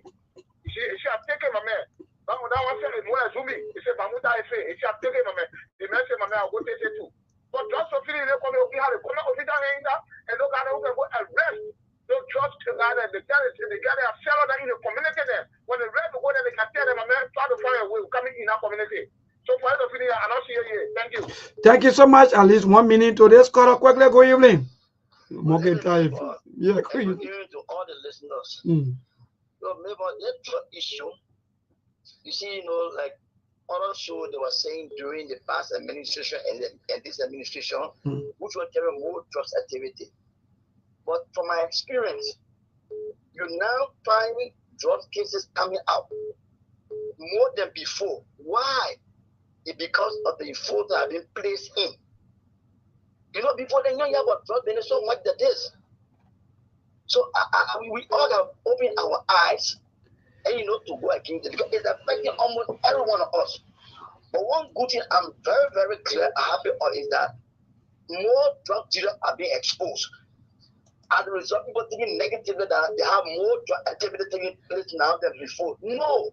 She have taken my man. That one said, more Zumi. He said, Bamuta FA. She have taken my man. The man said, my man, I'll go take it too. But just so feeling they come over, we had a government official in that, and look at them, go arrest. Don't trust the guy that the guy are selling that in the community there. When the red go there, they can tell them, man, try to find a way coming in our community. So for the video, and I'll see you here. Thank you. Thank you so much. At least 1 minute to this caller. Quickly, good evening. Morgan time. Yeah, good evening to all the listeners. So maybe that drug issue, you see, you know, like other show they were saying during the past administration and this administration, which will carry more drugs activity. But from my experience, you now find drug cases coming out more than before. Why? It's because of the enforcement that have been placed in. You know, before they know about drug business so much that this. So we all have opened our eyes and to go against it because it's affecting almost every one of us. But one good thing I'm very, very clear, happy on is that more drug dealers are being exposed. As a result, people thinking negatively that they have more drug activity taking place now than before. No,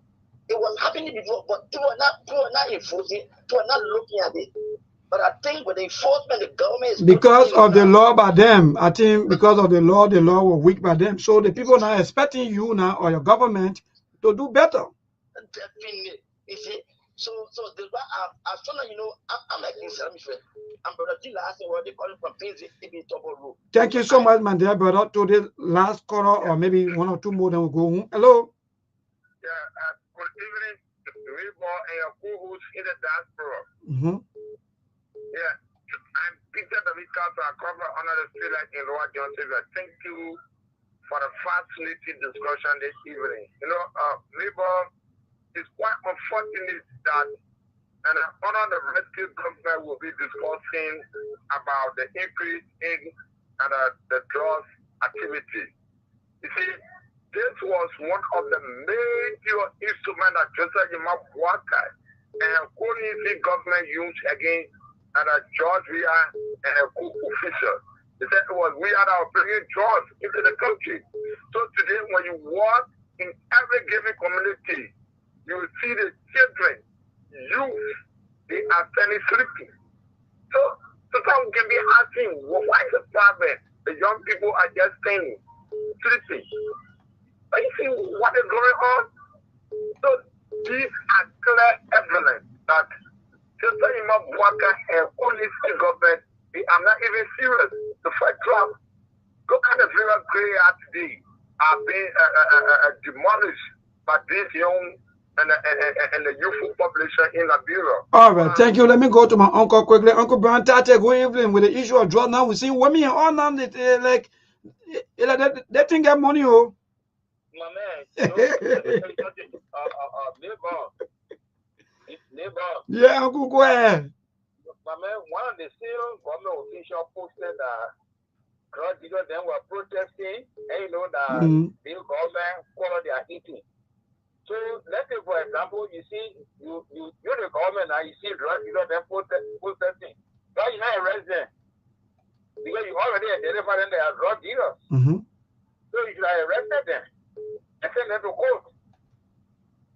it was happening before, but people are not enforcing, people are not looking at it. But I think with the enforcement, the government is because of the law by them. I think because of the law was weak by them. So the people now expecting you now or your government to do better. Definitely, you see. So the as soon as I'm like this, I'm brother G last what they call it from Pinzi, Road. Thank you so much, my dear brother. To the last caller, or maybe 1 or 2 more, then we'll go home. Hello. Yeah, good evening. call and your co-host in the diaspora. Mm-hmm. Yeah. I'm Peter David Carter. I cover under the street like in Lower Johnson. Thank you for the fascinating discussion this evening. You know, Labor is quite unfortunate that and under the rescue government will be discussing about the increase in the drugs activity. You see, this was one of the major instruments that Joseph Jima Waka and Konizi government used against Georgia and a cook official. They said it was we that are bringing drugs into the country. So today, when you walk in every given community, you will see the children, youth, they are fairly sleeping. So sometimes we can be asking, well, why is the problem? The young people are just staying sleeping. But you see what is going on? So these are clear evidence that just Imam Waka and only government, they are not even serious to fight Trump. Look at the various gray today are being demolished by these young and the youthful population in Liberia. All right, thank you. Let me go to my uncle quickly. Uncle Brian Tate, good evening. With the issue of drug now, we see women all now like they think get money, oh. My man, neighbor. Yeah, Uncle, go ahead. My man, one of the same government officials posted that drug dealers then were protesting, and you know that the government called they are eating. So let's say, for example, you see, you're the government now, you see drug dealers then protesting. Why you not arrest them? Because you already identified them they are drug dealers. So you should have arrested them and send them to court.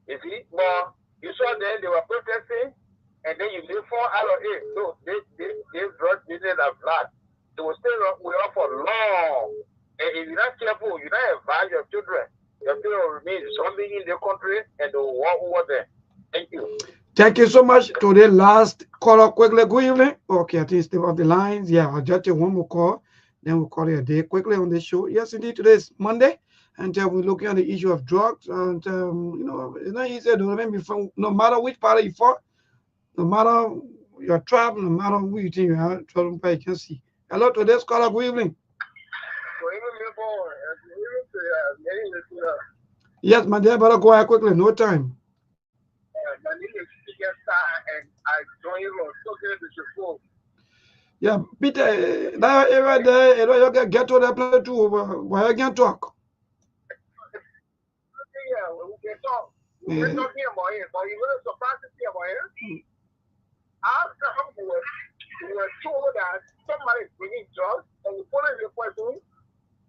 You see, but you saw them, they were protesting, and then you live for out of it. So they drug dealers are black. They will stay with us for long. And if you're not careful, you're not advise your children. Your children will remain something in the country and they will walk over there. Thank you. Thank you so much. To the last caller quickly. Good evening. Okay, I think step off the lines. Yeah, I'll just take one more call. Then we'll call it a day quickly on the show. Yes, indeed, today is Monday. And we're looking at the issue of drugs. And, you know, it's not easy to remember from no matter which party you for, no matter your tribe, no matter who you think you are, you can see. Hello, today's caller. Good evening. Yes, my dear brother, go ahead quickly. No time. My name is and I join you on talking to your Yeah, Peter, that area there, you get to that place too, where you can talk. Yeah, we can talk. We're talking about it, but you were surprised to see about it. After we were told that somebody is bringing drugs, and the police report to him,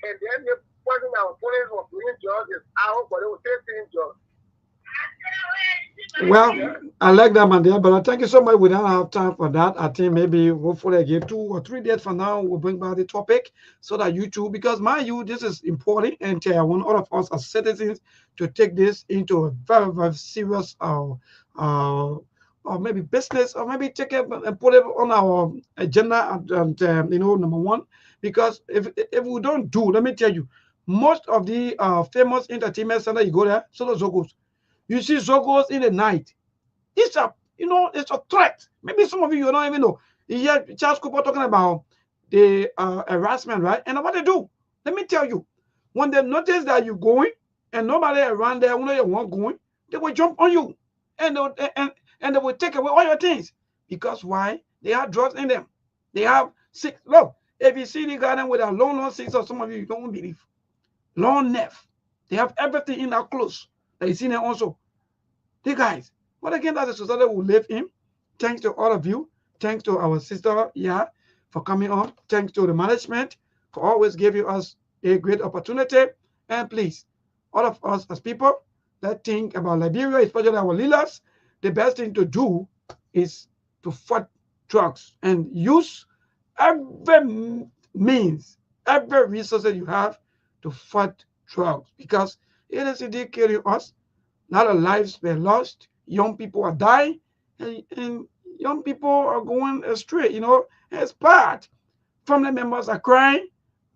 and then the person that was bringing drugs is out, but they were taking drugs. Well, I like that, man, dear, but thank you so much. We don't have time for that. I think maybe hopefully again 2 or 3 days from now we'll bring back the topic so that you too, because mind you, this is important, and I want all of us as citizens to take this into a very, very serious or maybe business, or maybe take it and put it on our agenda and you know, number one, because if we don't do, let me tell you, most of the famous entertainment center you go there, so the Zogos. You see Zogos in the night. It's a, you know, it's a threat. Maybe some of you don't even know. You hear Charles Cooper talking about the harassment, right? And what they do, let me tell you, when they notice that you're going and nobody around there, only you want going, they will jump on you and they will take away all your things. Because why? They have drugs in them. They have six. Look, if you see the garden with a long six, or some of you don't believe, long neck, they have everything in our clothes that you see there also. The guys, but again, that's the society we live in. Thanks to all of you. Thanks to our sister, yeah, for coming on. Thanks to the management for always giving us a great opportunity. And please, all of us as people that think about Liberia, especially our leaders, the best thing to do is to fight drugs and use every means, every resource that you have to fight drugs, because it is indeed killing us. A lot of lives were lost. Young people are dying, and young people are going astray. You know, it's bad. Family members are crying,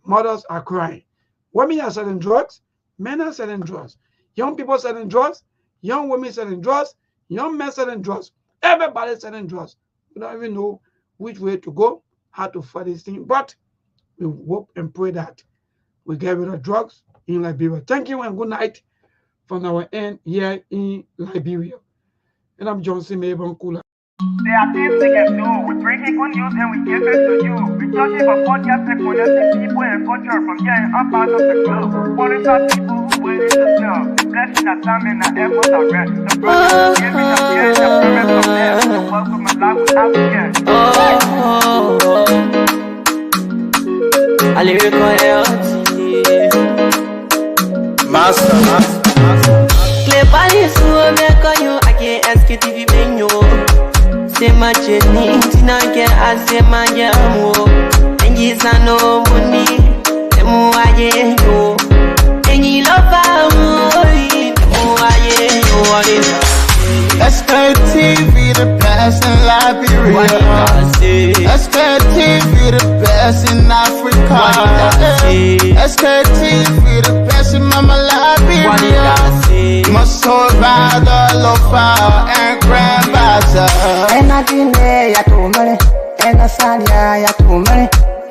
mothers are crying. Women are selling drugs, men are selling drugs. Young people selling drugs, young women selling drugs, Young men selling drugs. Everybody selling drugs. We don't even know which way to go, how to fight this thing. But we hope and pray that we get rid of drugs in Liberia. Thank you and good night from our end here in Liberia. And I'm Johnson Maybon Kula. There are things we can do. We bring in good news and we give it to you. We talking about podcast and connecting people and culture from here and up out of the globe. Qualified people who waiting to sell. The blessing that time and the efforts are rest. The brothers giving up here and the parents from there. The welcome and life without fear. I lyrical Master. Play Paris, who make you, I can't Sktv-Lib. Say my journey, Tina get I say my jamo. And you no money, and more I know. And you love Sktv, the best in Liberia. Sktv, the best in Africa. Sktv, the best in Mama Liberia. Must survive the lofa and grandbaza. And I didn't ya to money, and I saw ya to money,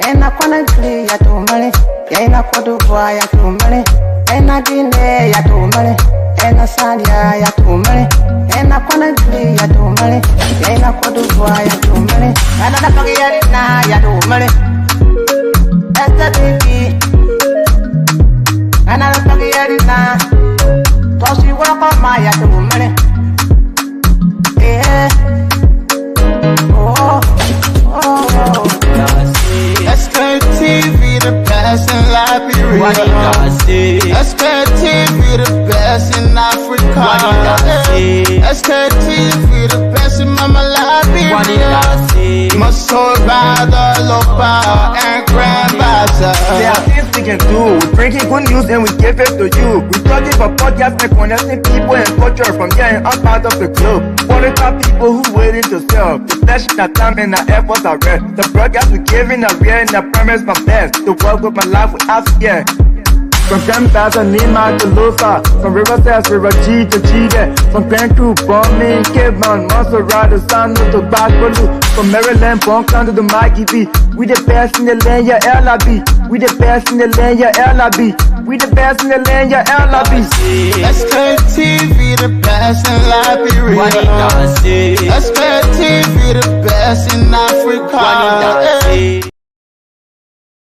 and I couldn't play ya to money, and I could do ya to money, and I didn't ya to money, and I saw ya to money, and I couldn't play ya to money, and I could do ya to money, and I forget now ya to money. That's the TV, and I don't forget it now. Cause you walk on my ya to money. Yeah. Sktv, the best in Liberia. Sktv, the best in Africa. Sktv, the best in Mama Liberia. Must survive the lofa and grandbaza. There are things we can do. We bring in good news and we give it to you. We talking about podcast and connecting people and culture from here and up out of the globe. Qualified people who waiting to sell. The blessing that time and the efforts are rest. The broadcast we giving are real and the premise my best. The world with my life without fear. From Grandfather Nima to Lufa, from Riverside, River G to Chile, from Penku, Bombing, Kidman, Montserrat, Sano to Backwalu, from Maryland, Bonkan to the Mikey B. We the best in the land, yeah, LIB. We the best in the land, yeah, LIB. We the best in the land, yeah, LIB. Sktv, the best in Liberia. Sktv, the best in Africa.